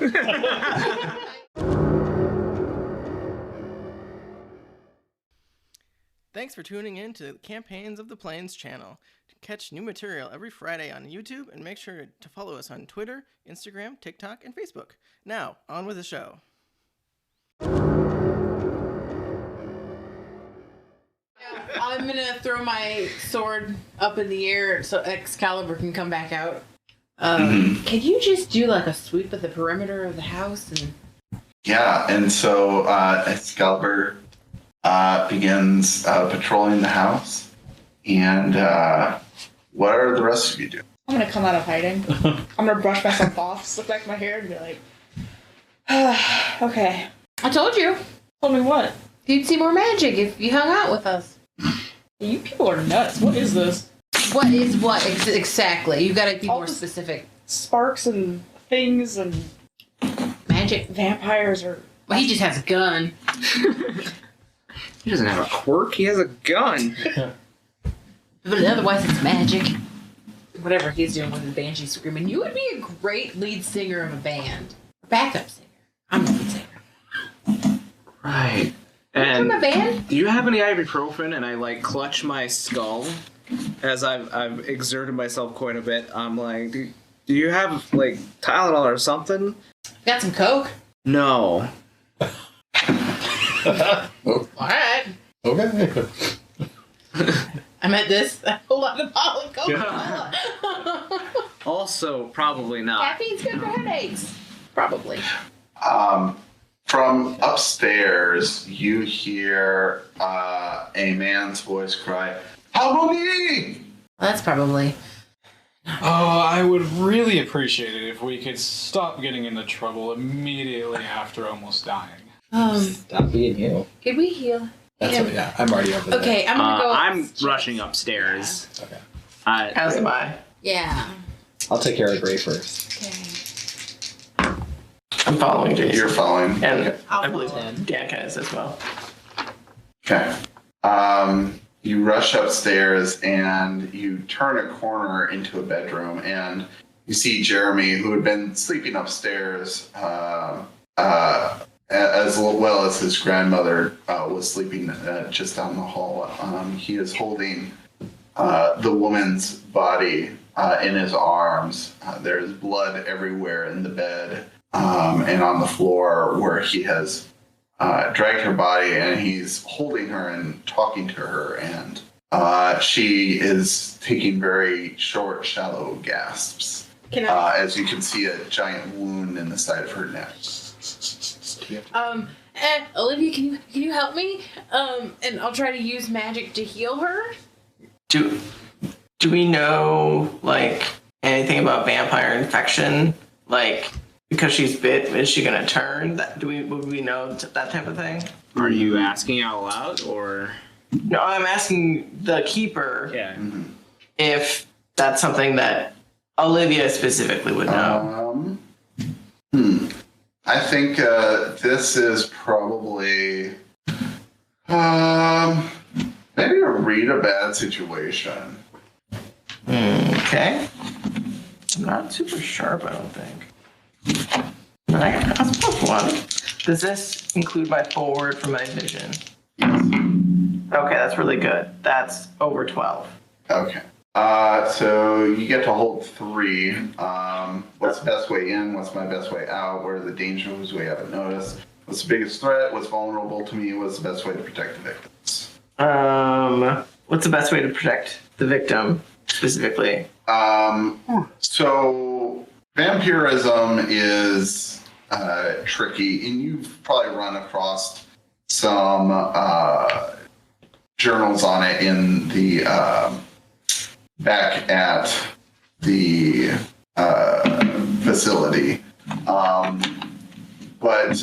Thanks for tuning in to Campaigns of the Plains channel. Catch new material every Friday on YouTube, and make sure to follow us on Twitter, Instagram, TikTok, and Facebook. Now, on with the show. I'm gonna throw my sword up in the air so Excalibur can come back out. Can you just do like a sweep of the perimeter of the house? And so Excalibur begins patrolling the house. And what are the rest of you doing? I'm gonna come out of hiding. I'm gonna brush myself off, slick back my hair, and be like, okay. I told you. Told me what? You'd see more magic if you hung out with us. You people are nuts. What is this? What is what exactly? You gotta be All more this- specific. Sparks and things and Magic. vampires are. Well, he just has a gun. He doesn't have a quirk. He has a gun. But otherwise, it's magic. Whatever he's doing with the banshee screaming. You would be a great lead singer of a band. Backup singer. I'm the lead singer. Right. From And a band? do you have any ibuprofen? And I like clutch my skull as I've exerted myself quite a bit. I'm like, do you have like Tylenol or something? Got some coke? No. Alright. Okay. I meant this. A whole lot of bottle of Coca-Cola. Also, probably not. Caffeine's good for headaches. Probably. From upstairs, you hear a man's voice cry, "Harmony!" Well, that's probably. Oh, I would really appreciate it if we could stop getting into trouble immediately after almost dying. Stop being you. Could we heal? That's him? what, yeah, I'm already over there. Okay, I'm gonna go. I'm upstairs. rushing upstairs. Okay. As am I. Yeah. I'll take care of Gray first. Okay. I'm following Jason. You're following. And I'll I believe follow. Danica is as well. Okay. You rush upstairs and you turn a corner into a bedroom, and you see Jeremy, who had been sleeping upstairs, as well as his grandmother was sleeping just down the hall. He is holding the woman's body in his arms. There's blood everywhere in the bed and on the floor where he has dragged her body, and he's holding her and talking to her, and she is taking very short, shallow gasps. Can I? As you can see a giant wound in the side of her neck. Olivia, can you help me? And I'll try to use magic to heal her. Do we know like anything about vampire infection? Like because she's bit, is she gonna turn? Would we know that type of thing? Are you asking out loud or? No, I'm asking the keeper Yeah. if that's something that Olivia specifically would know. I think this is probably maybe a read a bad situation. Okay. I'm not super sharp, I don't think. That's plus one. Does this include my forward for my vision? Yes. Okay, that's really good. That's over 12. Okay. So you get to hold 3. What's the best way in? What's my best way out? Where are the dangers we haven't noticed? What's the biggest threat? What's vulnerable to me? What's the best way to protect the victims? What's the best way to protect the victim specifically? So vampirism is tricky, and you've probably run across some journals on it in the back at the facility. But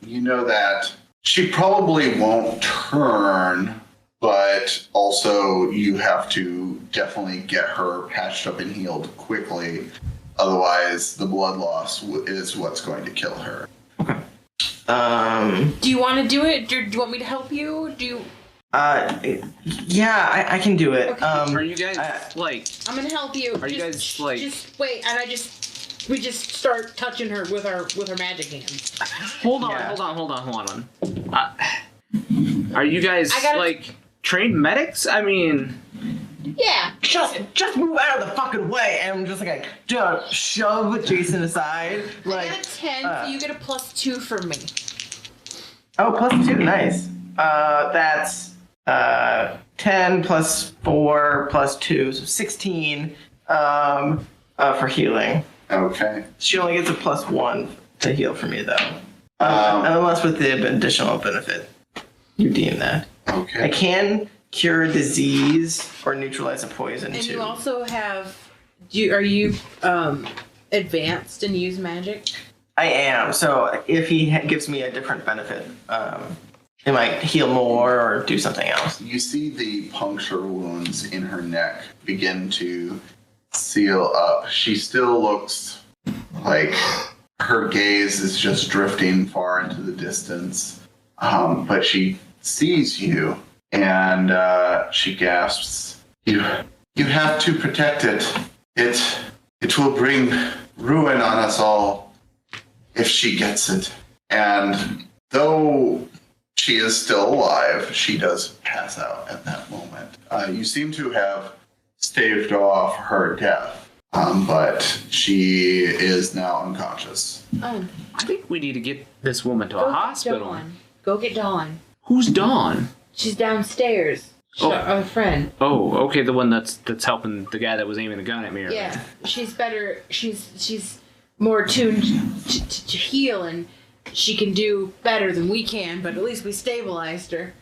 you know that she probably won't turn, but also you have to definitely get her patched up and healed quickly. Otherwise, the blood loss is what's going to kill her. Do you want to do it? Do you want me to help you? Yeah, I can do it. Okay. Are you guys like? I'm gonna help you. Are you guys, like- Just wait, and we just start touching her with our magic hands. Hold on, Yeah. hold on. Are you guys like trained medics? I mean, Yeah. Just move out of the fucking way, and I'm just like shove Jason aside. Like I got a 10, so you get a +2 from me. oh, +2, nice. That's 10 plus 4 plus 2, so 16 for healing. Okay. She only gets a +1 to heal for me, though. Unless with the additional benefit. You deem that. Okay. I can cure disease or neutralize a poison, And too. you also have. Are you advanced and use magic? I am, so if he gives me a different benefit, it might heal more or do something else. You see the puncture wounds in her neck begin to seal up. She still looks like her gaze is just drifting far into the distance. But she sees you and she gasps, You have to protect it. It will bring ruin on us all if she gets it. And though she is still alive, she does pass out at that moment. You seem to have staved off her death, but she is now unconscious. I think we need to get this woman to a hospital. Dawn. Go get Dawn. Who's Dawn? She's downstairs. A friend. Oh, okay, the one that's helping the guy that was aiming the gun at me. Earlier. Yeah, she's better. She's more tuned to heal, and she can do better than we can. But at least we stabilized her.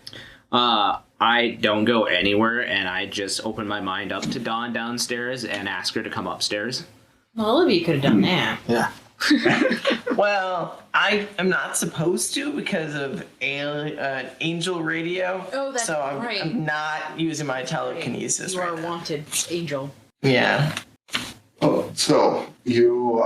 I don't go anywhere, and I just open my mind up to Dawn downstairs and ask her to come upstairs. Well, Olivia could have done that. Yeah. Well, I am not supposed to because of angel radio. Oh, that's so right. I'm not using my telekinesis. You are right a now. wanted angel. Yeah. Oh, so you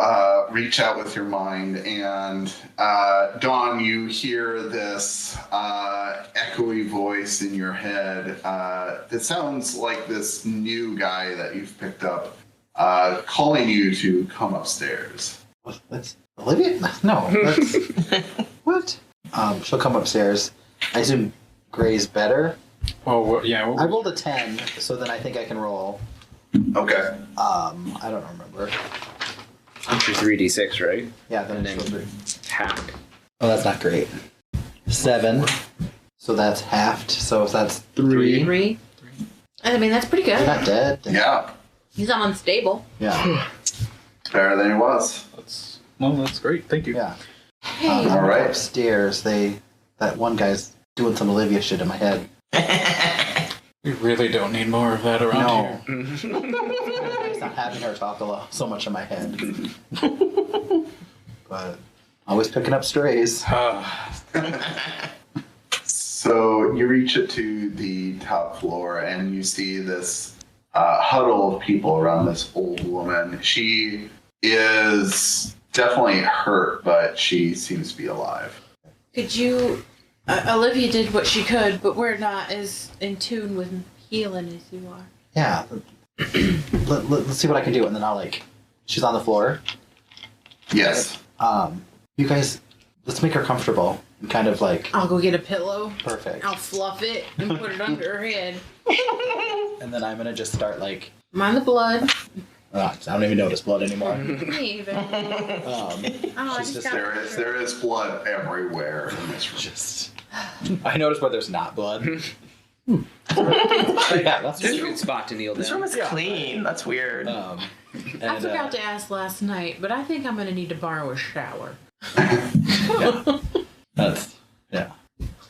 reach out with your mind, and Dawn, you hear this echoey voice in your head. It sounds like this new guy that you've picked up calling you to come upstairs. That's Olivia? No. That's, what? She'll come upstairs. I assume Gray's better. Oh, well, yeah. I rolled a 10, so then I think I can roll. Okay. I don't remember. It's your 3d6, right? Yeah, then And it's then halved. Oh, that's not great. 7. So that's halved. So if that's 3. 3. I mean, that's pretty You're good. not dead. Yeah. He's not unstable. Yeah. Better than he was. That's great. Thank you. Yeah. Hey. All right. Upstairs, that one guy's doing some Olivia shit in my head. We really don't need more of that around No. here. It's not having her talk so much in my head. But always picking up strays. So you reach it to the top floor, and you see this huddle of people around this old woman. She is definitely hurt, but she seems to be alive. Could you... Olivia did what she could, but we're not as in tune with healing as you are. Yeah. Let's see what I can do, and then I'll she's on the floor. Yes. You guys, let's make her comfortable and kind of I'll go get a pillow. perfect. I'll fluff it and put it under her head. And then I'm gonna just start Mind the blood. I don't even notice blood anymore. Me even. I She's just just got There is blood everywhere in this room. Just, I notice where there's not blood. Yeah, that's That's a good spot to kneel This room down. is clean. That's weird. I and, forgot to ask last night, but I think I'm gonna need to borrow a shower. that's yeah.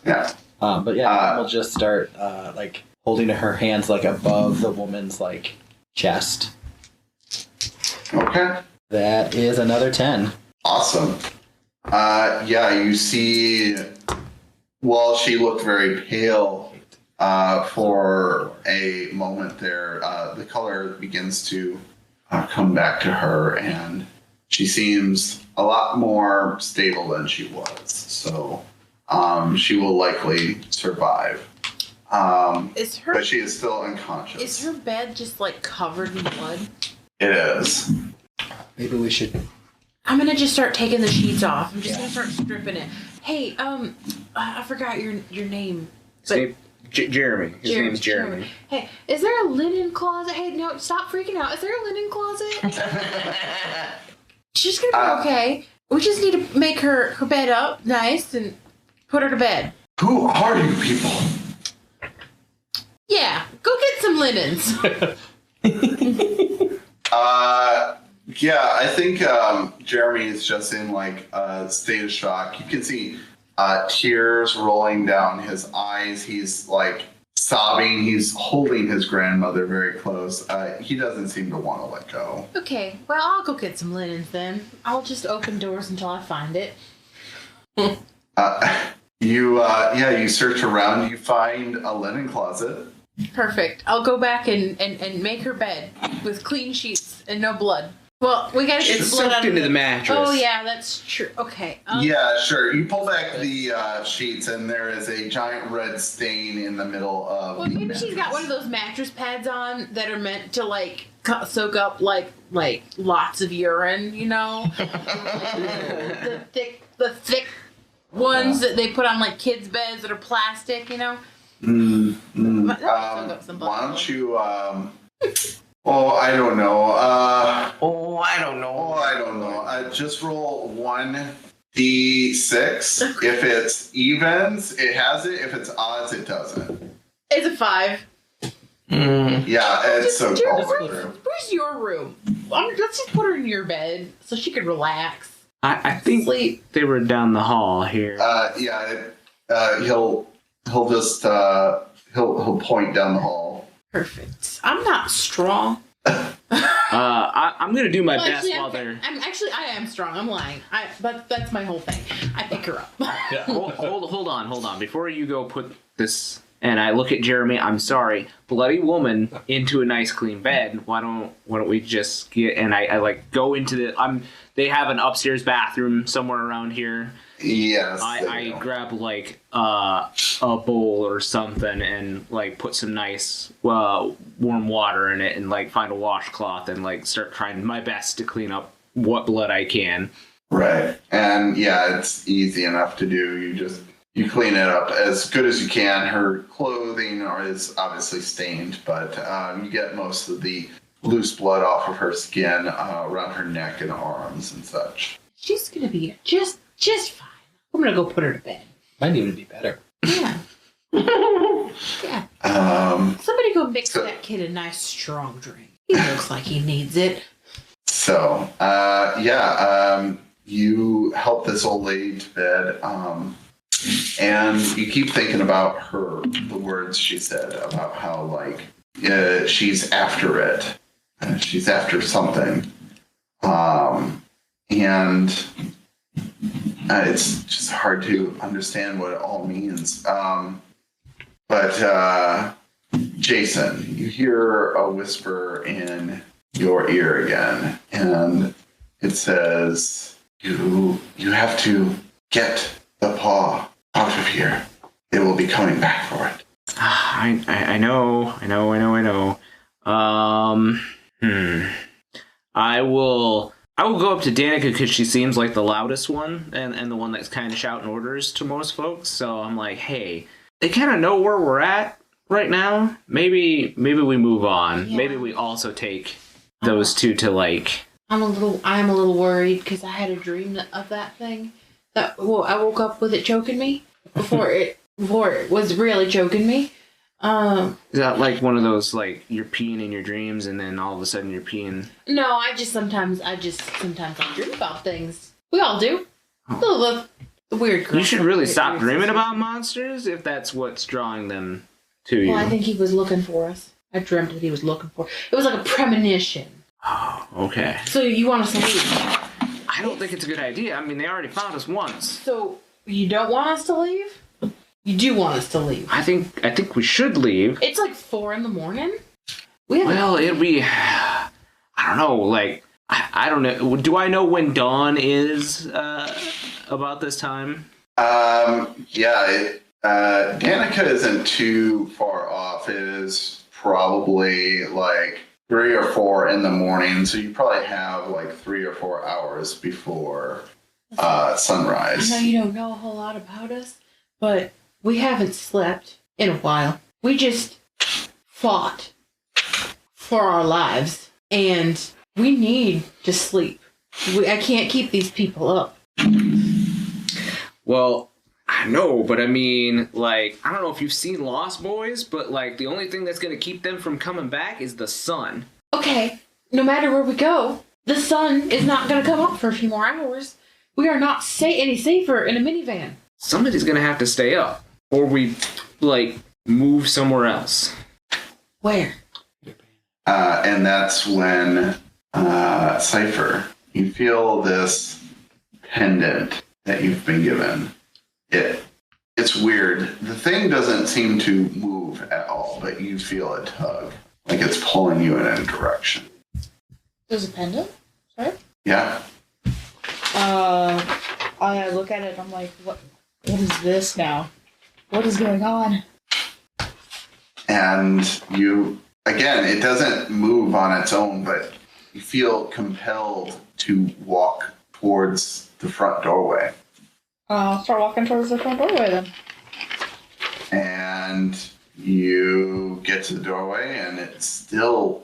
Yeah. But yeah, we'll just start holding her hands above the woman's chest. Okay. That is another 10. Awesome. Yeah, you see, while she looked very pale for a moment there, the color begins to come back to her, and she seems a lot more stable than she was. So she will likely survive. But she is still unconscious. Is her bed just covered in blood? It is. Maybe we should. I'm gonna just start taking the sheets off. I'm just gonna start stripping it. Hey, I forgot your name. Jeremy. His name's Jeremy. Hey, is there a linen closet? Hey, no, stop freaking out. Is there a linen closet? She's gonna be okay. We just need to make her bed up nice and put her to bed. Who are you people? Yeah, go get some linens. Yeah, I think Jeremy is just in a state of shock. You can see tears rolling down his eyes. He's sobbing. He's holding his grandmother very close. He doesn't seem to want to let go. Okay, well, I'll go get some linens then. I'll just open doors until I find it. You search around. You find a linen closet. Perfect. I'll go back and make her bed with clean sheets and no blood. Well, we gotta get It's the blood out soaked of into it. the mattress. Oh yeah, that's true. Okay. Yeah, sure. You pull back the sheets, and there is a giant red stain in the middle of. Well, maybe she's got one of those mattress pads on that are meant to like soak up like lots of urine. You know, the thick ones that they put on like kids' beds that are plastic. You know. Why don't you? Oh, I don't know. I don't know. Just roll 1d6. If it's evens, it has it. If it's odds, it doesn't. It's a 5. Yeah, it's so cold. Where's your room? Let's just put her in your bed so she can relax. I think Sleep. they were down the hall here. He'll just he'll point down the hall. Perfect. I'm not strong. I'm gonna do my Well, best actually, while they're. I am strong. I'm lying. But that's my whole thing. I pick her up. Yeah. Hold on. Before you go put this, and I look at Jeremy. I'm sorry, bloody woman into a nice clean bed. Why don't we just get? And I like go into the. They have an upstairs bathroom somewhere around here. Yes. I grab like a bowl or something and like put some nice warm water in it and like find a washcloth and like start trying my best to clean up what blood I can. Right. And yeah, it's easy enough to do. You clean it up as good as you can. Her clothing is obviously stained, but you get most of the loose blood off of her skin around her neck and arms and such. She's gonna be just fine. I'm gonna go put her to bed. Might even be better. Yeah. Yeah. Somebody go mix that kid a nice strong drink. He looks like he needs it. So, you help this old lady to bed, and you keep thinking about the words she said about how, like, she's after it. She's after something. And it's just hard to understand what it all means. But Jason, you hear a whisper in your ear again, and it says, "You have to get the paw out of here. It will be coming back for it." I know. I will go up to Danica because she seems like the loudest one and the one that's kind of shouting orders to most folks. So I'm like, hey, they kind of know where we're at right now. Maybe we move on. Yeah. Maybe we also take those two to like. I'm a little worried because I had a dream of that thing. I woke up with it choking me before it was really choking me. Is that like one of those like you're peeing in your dreams and then all of a sudden you're peeing? No, I sometimes dream about things. We all do. The weird girl. You should really stop dreaming about monsters if that's what's drawing them to you. Well, I think he was looking for us. I dreamt that he was looking for. It was like a premonition. Oh, okay. So you want us to leave? I don't think it's a good idea. I mean, they already found us once. So you don't want us to leave? You do want us to leave? I think we should leave. It's like 4 a.m. Well, it'll be. I don't know. Like I don't know. Do I know when dawn is about this time? Danica isn't too far off. It is probably like 3 or 4 in the morning, so you probably have like 3 or 4 hours before sunrise. I know you don't know a whole lot about us, but we haven't slept in a while. We just fought for our lives, and we need to sleep. I can't keep these people up. Well, I know, but I mean, like, I don't know if you've seen Lost Boys, but like the only thing that's going to keep them from coming back is the sun. Okay, no matter where we go, the sun is not going to come up for a few more hours. We are not any safer in a minivan. Somebody's going to have to stay up, or we like move somewhere else. Where? And that's when Cipher, you feel this pendant that you've been given. It It's weird. The thing doesn't seem to move at all, but you feel a tug. Like it's pulling you in a direction. There's a pendant? Sorry? Yeah. I look at it and I'm like, what is this now? What is going on? And you, again, it doesn't move on its own, but you feel compelled to walk towards the front doorway. Start walking towards the front doorway then. And you get to the doorway and it's still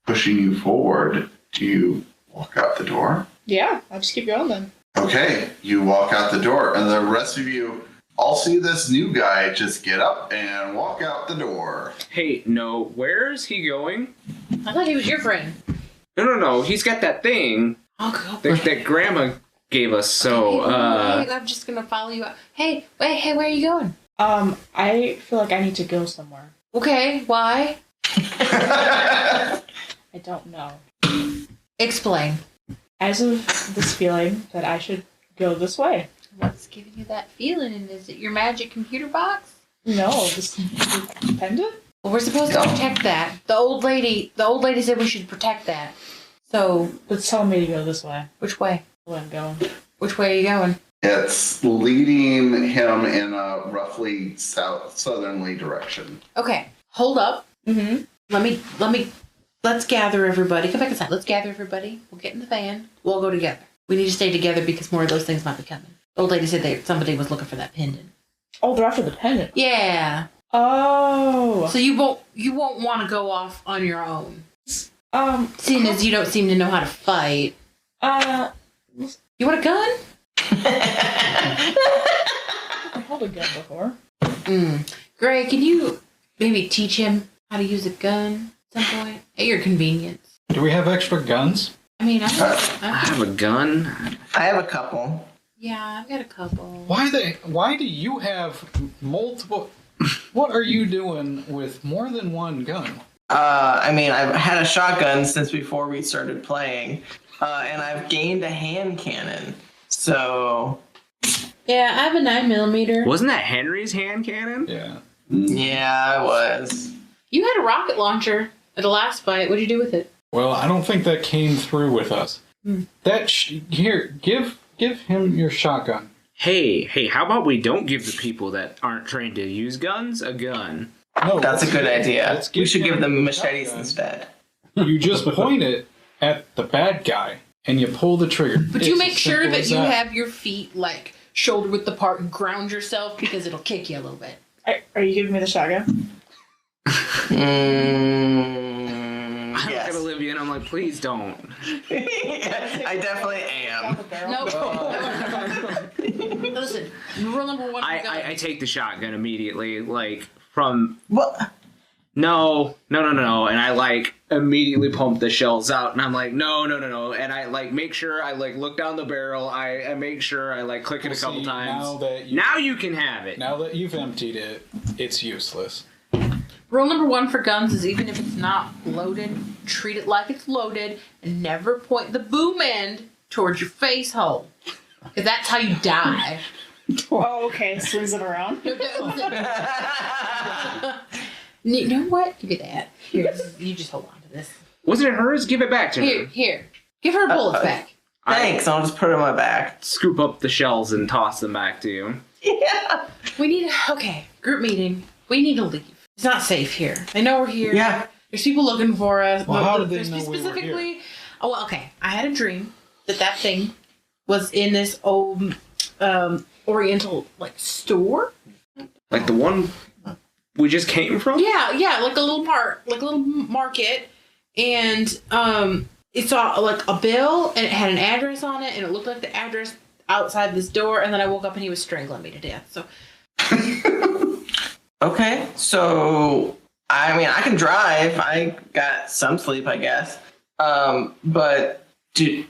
pushing you forward. Do you walk out the door? Yeah, I'll just keep going then. Okay, you walk out the door, and the rest of you all see this new guy just get up and walk out the door. Hey, no, where's he going? I thought he was your friend. No. He's got that thing Oh, go. that Grandma gave us. So, Hey, I'm just gonna follow you out. Hey, where are you going? I feel like I need to go somewhere. Okay, why? I don't know. Explain. As of this feeling that I should go this way. What's giving you that feeling? And is it your magic computer box? No, this pendant? Well, we're supposed to protect that. The old lady said we should protect that. So, It's telling me to go this way. which way? Where I'm going. Which way are you going? It's leading him in a roughly southerly direction. Okay, hold up. Mm-hmm. Let's gather everybody. Come back inside. Let's gather everybody. We'll get in the van. We'll go together. We need to stay together because more of those things might be coming. The old lady said somebody was looking for that pendant. Oh, they're after the pendant. Yeah. Oh. So you won't want to go off on your own. Seeing as you don't seem to know how to fight. You want a gun? I've held a gun before. Greg, can you maybe teach him how to use a gun at some point? At your convenience. Do we have extra guns? I mean, I have a gun. I have a couple. yeah, I've got a couple. Why do you have multiple? What are you doing with more than one gun? I mean, I've had a shotgun since before we started playing, and I've gained a hand cannon. So, Yeah, I have a 9mm. Wasn't that Henry's hand cannon? Yeah. yeah, I was. You had a rocket launcher at the last fight. What'd you do with it? Well, I don't think that came through with us. Here, give him your shotgun. Hey, how about we don't give the people that aren't trained to use guns a gun? No, That's a good idea. let's We should give him them the machetes shotgun. instead. You just point it at the bad guy and you pull the trigger. But you It's make as sure simple that as you have your feet like shoulder width apart and ground yourself because it'll kick you a little bit. Are you giving me the shotgun? I look at Yes. Olivia and I'm like, please don't. I definitely am. No. Listen, rule number one. I take the shotgun immediately, like from What? no, and I like immediately pump the shells out, and I'm like, no, and I like make sure I like look down the barrel, I make sure I like click it a couple See, times. now you can have it. Now that you've emptied it, it's useless. Rule number one for guns is even if it's not loaded, treat it like it's loaded and never point the boom end towards your face hole. Because that's how you die. Oh, okay. Swings it around. You know what? Give me that. Here, you just hold on to this. Wasn't it hers? Give it back to her. Here. Give her bullets back. Thanks. I'll just put it on my back. Scoop up the shells and toss them back to you. Yeah. Group meeting. We need to leave. It's not safe here. They know we're here. Yeah. There's people looking for us. Well, how did they There's know we were specifically? Oh, well, okay. I had a dream that thing was in this old Oriental like store. Like the one we just came from? Yeah, like a little market, and it saw like a bill and it had an address on it, and it looked like the address outside this door. And then I woke up and he was strangling me to death. So. Okay, so I mean, I can drive. I got some sleep, I guess. But do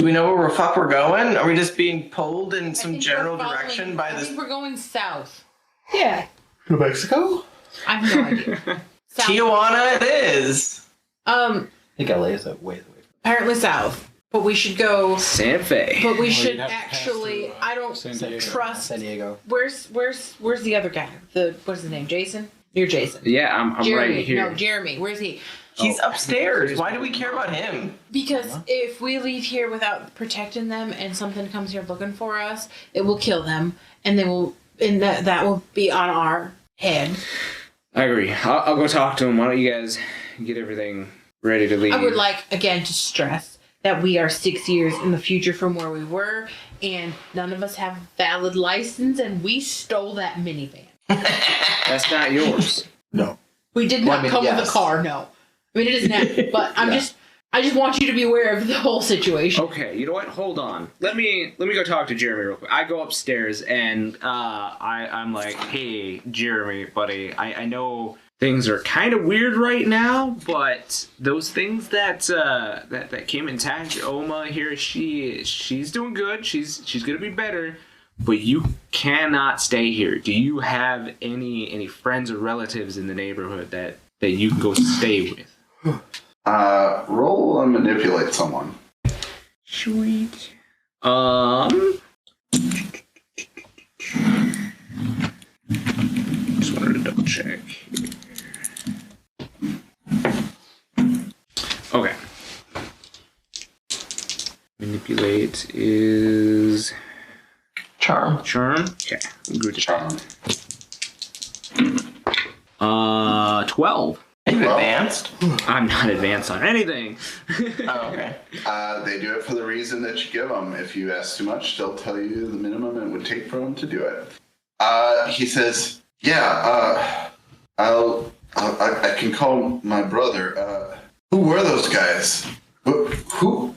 we know where the fuck we're going? Are we just being pulled in some general direction by I this? think we're going south. Yeah. New Mexico? I have no idea. South. Tijuana it is. I think LA is a ways away. Apparently south. But we should go. Santa Fe. But we you'd should have to pass actually. through, I don't San Diego. trust. San Diego. Where's the other guy? What's his name? Jason. You're Jason. Yeah, I'm Jeremy. right here. No, Jeremy. Where's he? He's upstairs. Why do we care about him? Because if we leave here without protecting them, and something comes here looking for us, it will kill them, and that will be on our head. I agree. I'll go talk to him. Why don't you guys get everything ready to leave? I would like again to stress that we are 6 years in the future from where we were, and none of us have valid license, and we stole that minivan. That's not yours. No. We did not come with yes. a car. No, I mean it is now. But I just want you to be aware of the whole situation. Okay, you know what? Hold on. Let me go talk to Jeremy real quick. I go upstairs and I'm like, hey, Jeremy, buddy, I know things are kind of weird right now, but those things that came intact, Oma here, she's doing good. She's gonna be better. But you cannot stay here. Do you have any friends or relatives in the neighborhood that you can go stay with? Roll and manipulate someone. Sweet. Just wanted to double check. Okay. Manipulate is Charm. charm. Okay, I'm good to Charm. 12. Are you Well- advanced? I'm not advanced on anything. Oh, okay. They do it for the reason that you give them. If you ask too much, they'll tell you the minimum it would take for them to do it. He says, "Yeah, I can call my brother. Who were those guys? Who?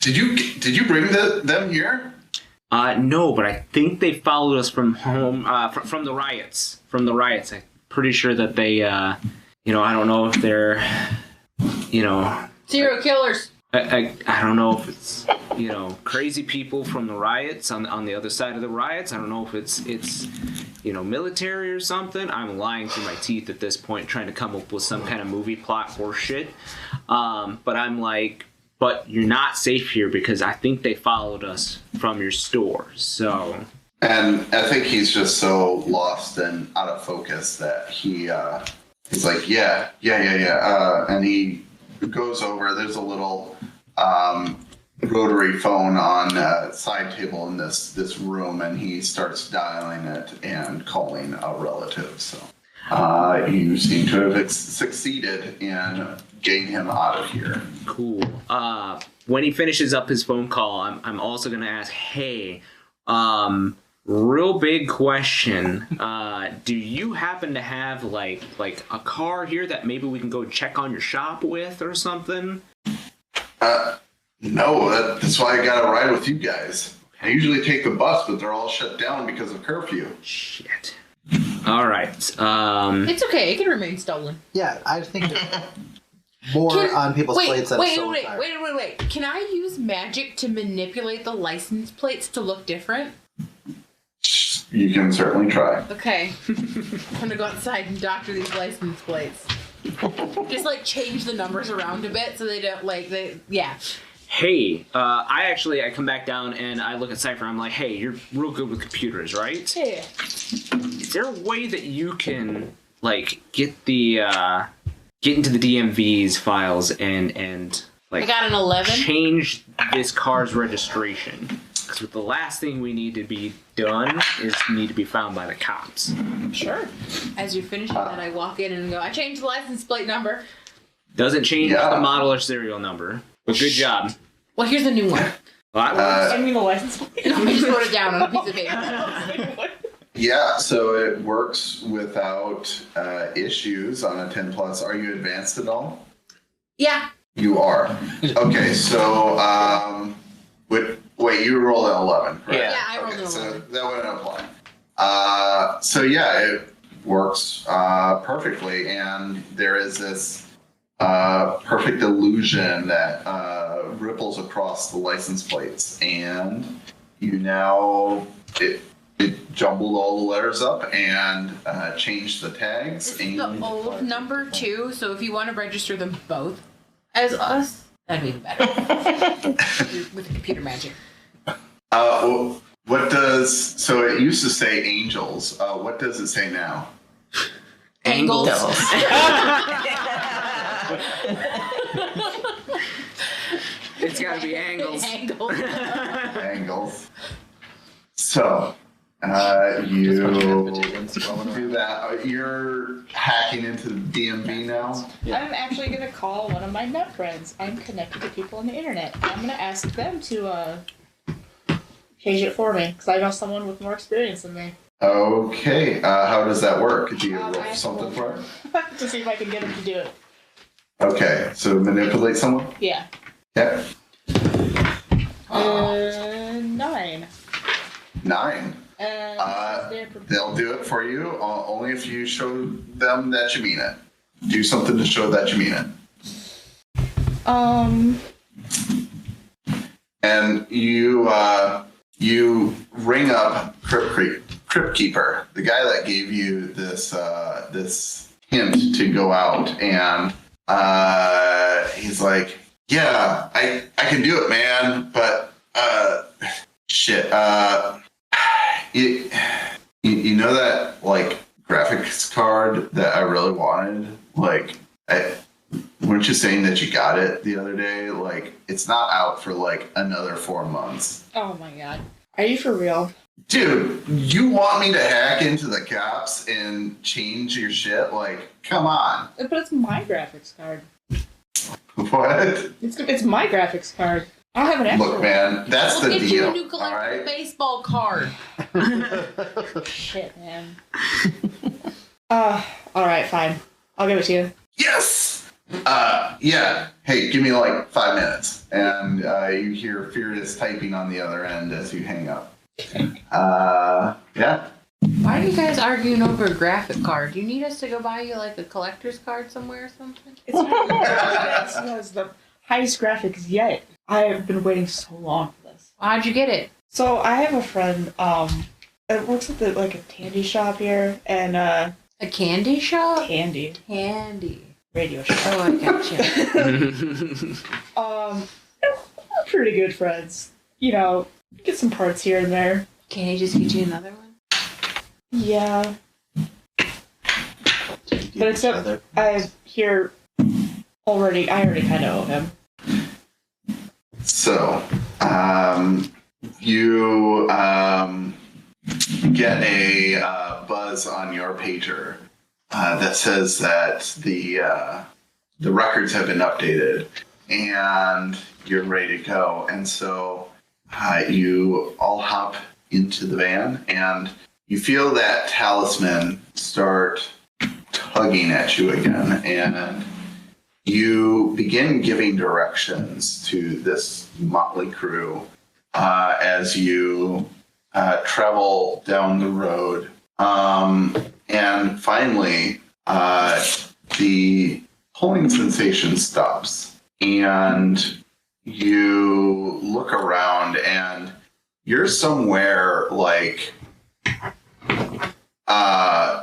Did you bring them here?" No, but I think they followed us from home, from the riots. From the riots, I'm pretty sure that they, I don't know if they're, Serial killers. I don't know if it's, crazy people from the riots on the other side of the riots. I don't know if it's military or something. I'm lying through my teeth at this point, trying to come up with some kind of movie plot or shit. But I'm like, but you're not safe here because I think they followed us from your store. So. And I think he's just so lost and out of focus that he's like, yeah. And he goes over. There's a little rotary phone on a side table in this room, and he starts dialing it and calling a relative. So you seem to have succeeded in getting him out of here. Cool. When he finishes up his phone call, I'm also gonna ask, hey, real big question. Do you happen to have like a car here that maybe we can go check on your shop with or something? No, that's why I got to ride with you guys. I usually take the bus, but they're all shut down because of curfew. Shit. All right. It's okay. It can remain stolen. Yeah, I think there's more on people's plates than Wait. Can I use magic to manipulate the license plates to look different? You can certainly try. Okay. I'm gonna go outside and doctor these license plates. Just change the numbers around a bit so they don't Hey, I come back down and I look at Cipher. I'm like, hey, you're real good with computers, right? Yeah. Is there a way that you can get into the DMV's files and I got an 11. change this car's registration? Because the last thing we need to be done is need to be found by the cops. Sure. As you're finishing that, I walk in and go, I changed the license plate number. Doesn't change the model or serial number. But good job. Well, here's a new one. Send me the license plate. I just wrote it down on a piece of paper. Yeah, so it works without issues on a 10 plus. Are you advanced at all? Yeah. You are. Okay, so wait, you rolled an 11, right? Yeah. Yeah, I rolled an 11. So that wouldn't apply. So yeah, it works perfectly, and there is this perfect illusion that ripples across the license plates, and you now it jumbled all the letters up and changed the tags. This is the old number too, so if you want to register them both as us, That'd be even better. With the computer magic. What does, so it used to say angels. What does it say now? Angles. It's gotta be angles. Angles. So, you do that. You're hacking into the DMV now? I'm actually gonna call one of my net friends. I'm connected to people on the internet. I'm gonna ask them to change it for me because I know someone with more experience than me. Okay. How does that work? Do you roll I something for it? to see if I can get them to do it. Okay. So manipulate someone? Yeah. Okay. 9. 9. They're They'll do it for you only if you show them that you mean it. Do something to show that you mean it. And you ring up Crypt Keeper, the guy that gave you this this hint to go out, and he's like, "Yeah, I can do it, man, but shit, you know that like graphics card that I really wanted? Like, weren't you saying that you got it the other day? Like, it's not out for like another 4 months." Oh my god. Are you for real? Dude, you want me to hack into the cops and change your shit? Like, come on. But it's my graphics card. What? It's my graphics card. I don't have an extra Look, man, that's the Get you a deal. new All collectible right. baseball card. one. Shit, man. Alright, fine. I'll give it to you. Yes. Yeah. Hey, give me like 5 minutes, and you hear furious typing on the other end as you hang up. Yeah. Why are you guys arguing over a graphic card? Do you need us to go buy you like a collector's card somewhere or something? It's it has the highest graphics yet. I have been waiting so long for this. How'd you get it? So I have a friend, that works at like a candy shop here, and A candy shop? candy radio shop. Oh, I gotcha. We're pretty good friends. You know, get some parts here and there. Can he just get you another one? Yeah, but except I already kind of owe him. So, you get a buzz on your pager that says that the records have been updated and you're ready to go. And so you all hop into the van and you feel that talisman start tugging at you again, and you begin giving directions to this motley crew as you travel down the road. And finally, the pulling sensation stops, and you look around, and you're somewhere like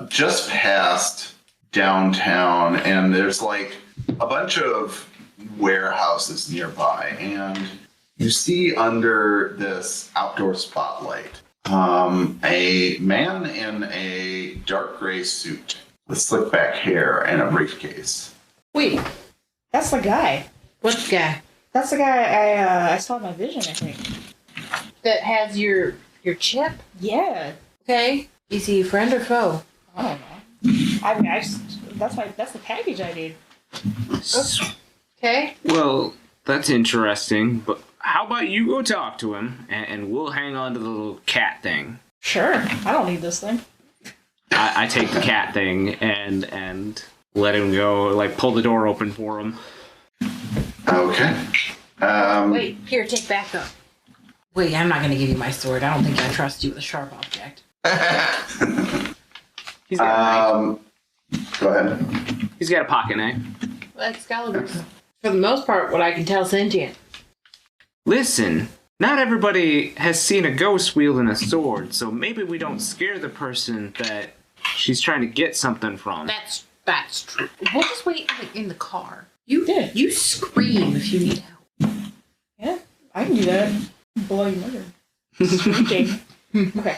just past downtown, and there's like a bunch of warehouses nearby, and you see under this outdoor spotlight a man in a dark gray suit with slick back hair and a briefcase. Wait, that's the guy. What guy? That's the guy I saw in my vision, I think. That has your chip? Yeah. Okay. Is he a friend or foe? I don't know. I mean, that's the package I need. Okay. Well, that's interesting, but how about you go talk to him, and we'll hang on to the little cat thing. Sure. I don't need this thing. I take the cat thing and let him go, like pull the door open for him. Okay. Wait, here, take back up. Wait, I'm not gonna give you my sword. I don't think I trust you with a sharp object. He's got a knife. Go ahead. He's got a pocket knife. Well, Excalibur's, for the most part, what I can tell, sentient. Listen, not everybody has seen a ghost wielding a sword, so maybe we don't scare the person that she's trying to get something from. That's true. We'll just wait in the car. You Yeah. you scream if you need help. I can do that. Bloody murder. Screeching. Okay.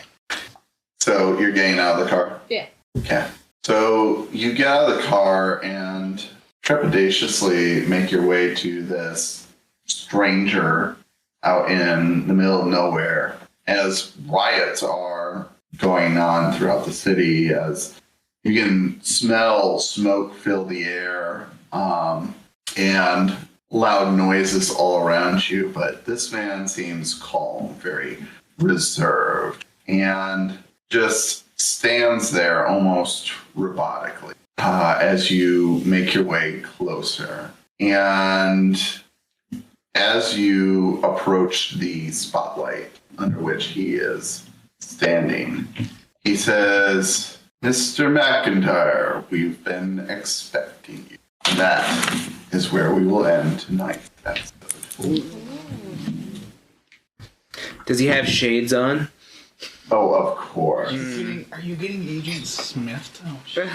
So you're getting out of the car? Yeah. Okay. So you get out of the car and trepidatiously make your way to this stranger out in the middle of nowhere as riots are going on throughout the city, as you can smell smoke fill the air, and loud noises all around you. But this man seems calm, very reserved, and just stands there almost robotically as you make your way closer. And as you approach the spotlight under which he is standing, he says, "Mr. McIntyre, we've been expecting you." And that is where we will end tonight's episode. Does he have shades on? Oh, of course. Are you getting Agent Smith? Oh, shit.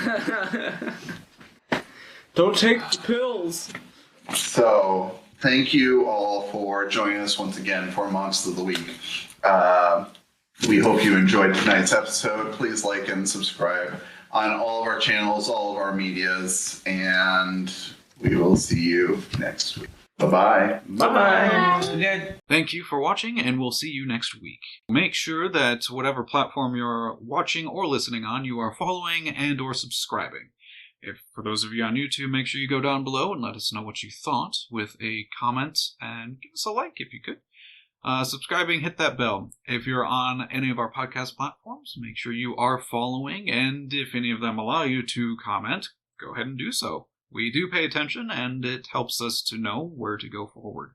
Don't take the pills. So, thank you all for joining us once again for Monster of the Week. We hope you enjoyed tonight's episode. Please like and subscribe on all of our channels, all of our medias, and we will see you next week. Bye-bye. Bye. Thank you for watching, and we'll see you next week. Make sure that whatever platform you're watching or listening on, you are following and or subscribing. If, for those of you on YouTube, make sure you go down below and let us know what you thought with a comment, and give us a like if you could. Subscribing, hit that bell. If you're on any of our podcast platforms, make sure you are following, and if any of them allow you to comment, go ahead and do so. We do pay attention, and it helps us to know where to go forward.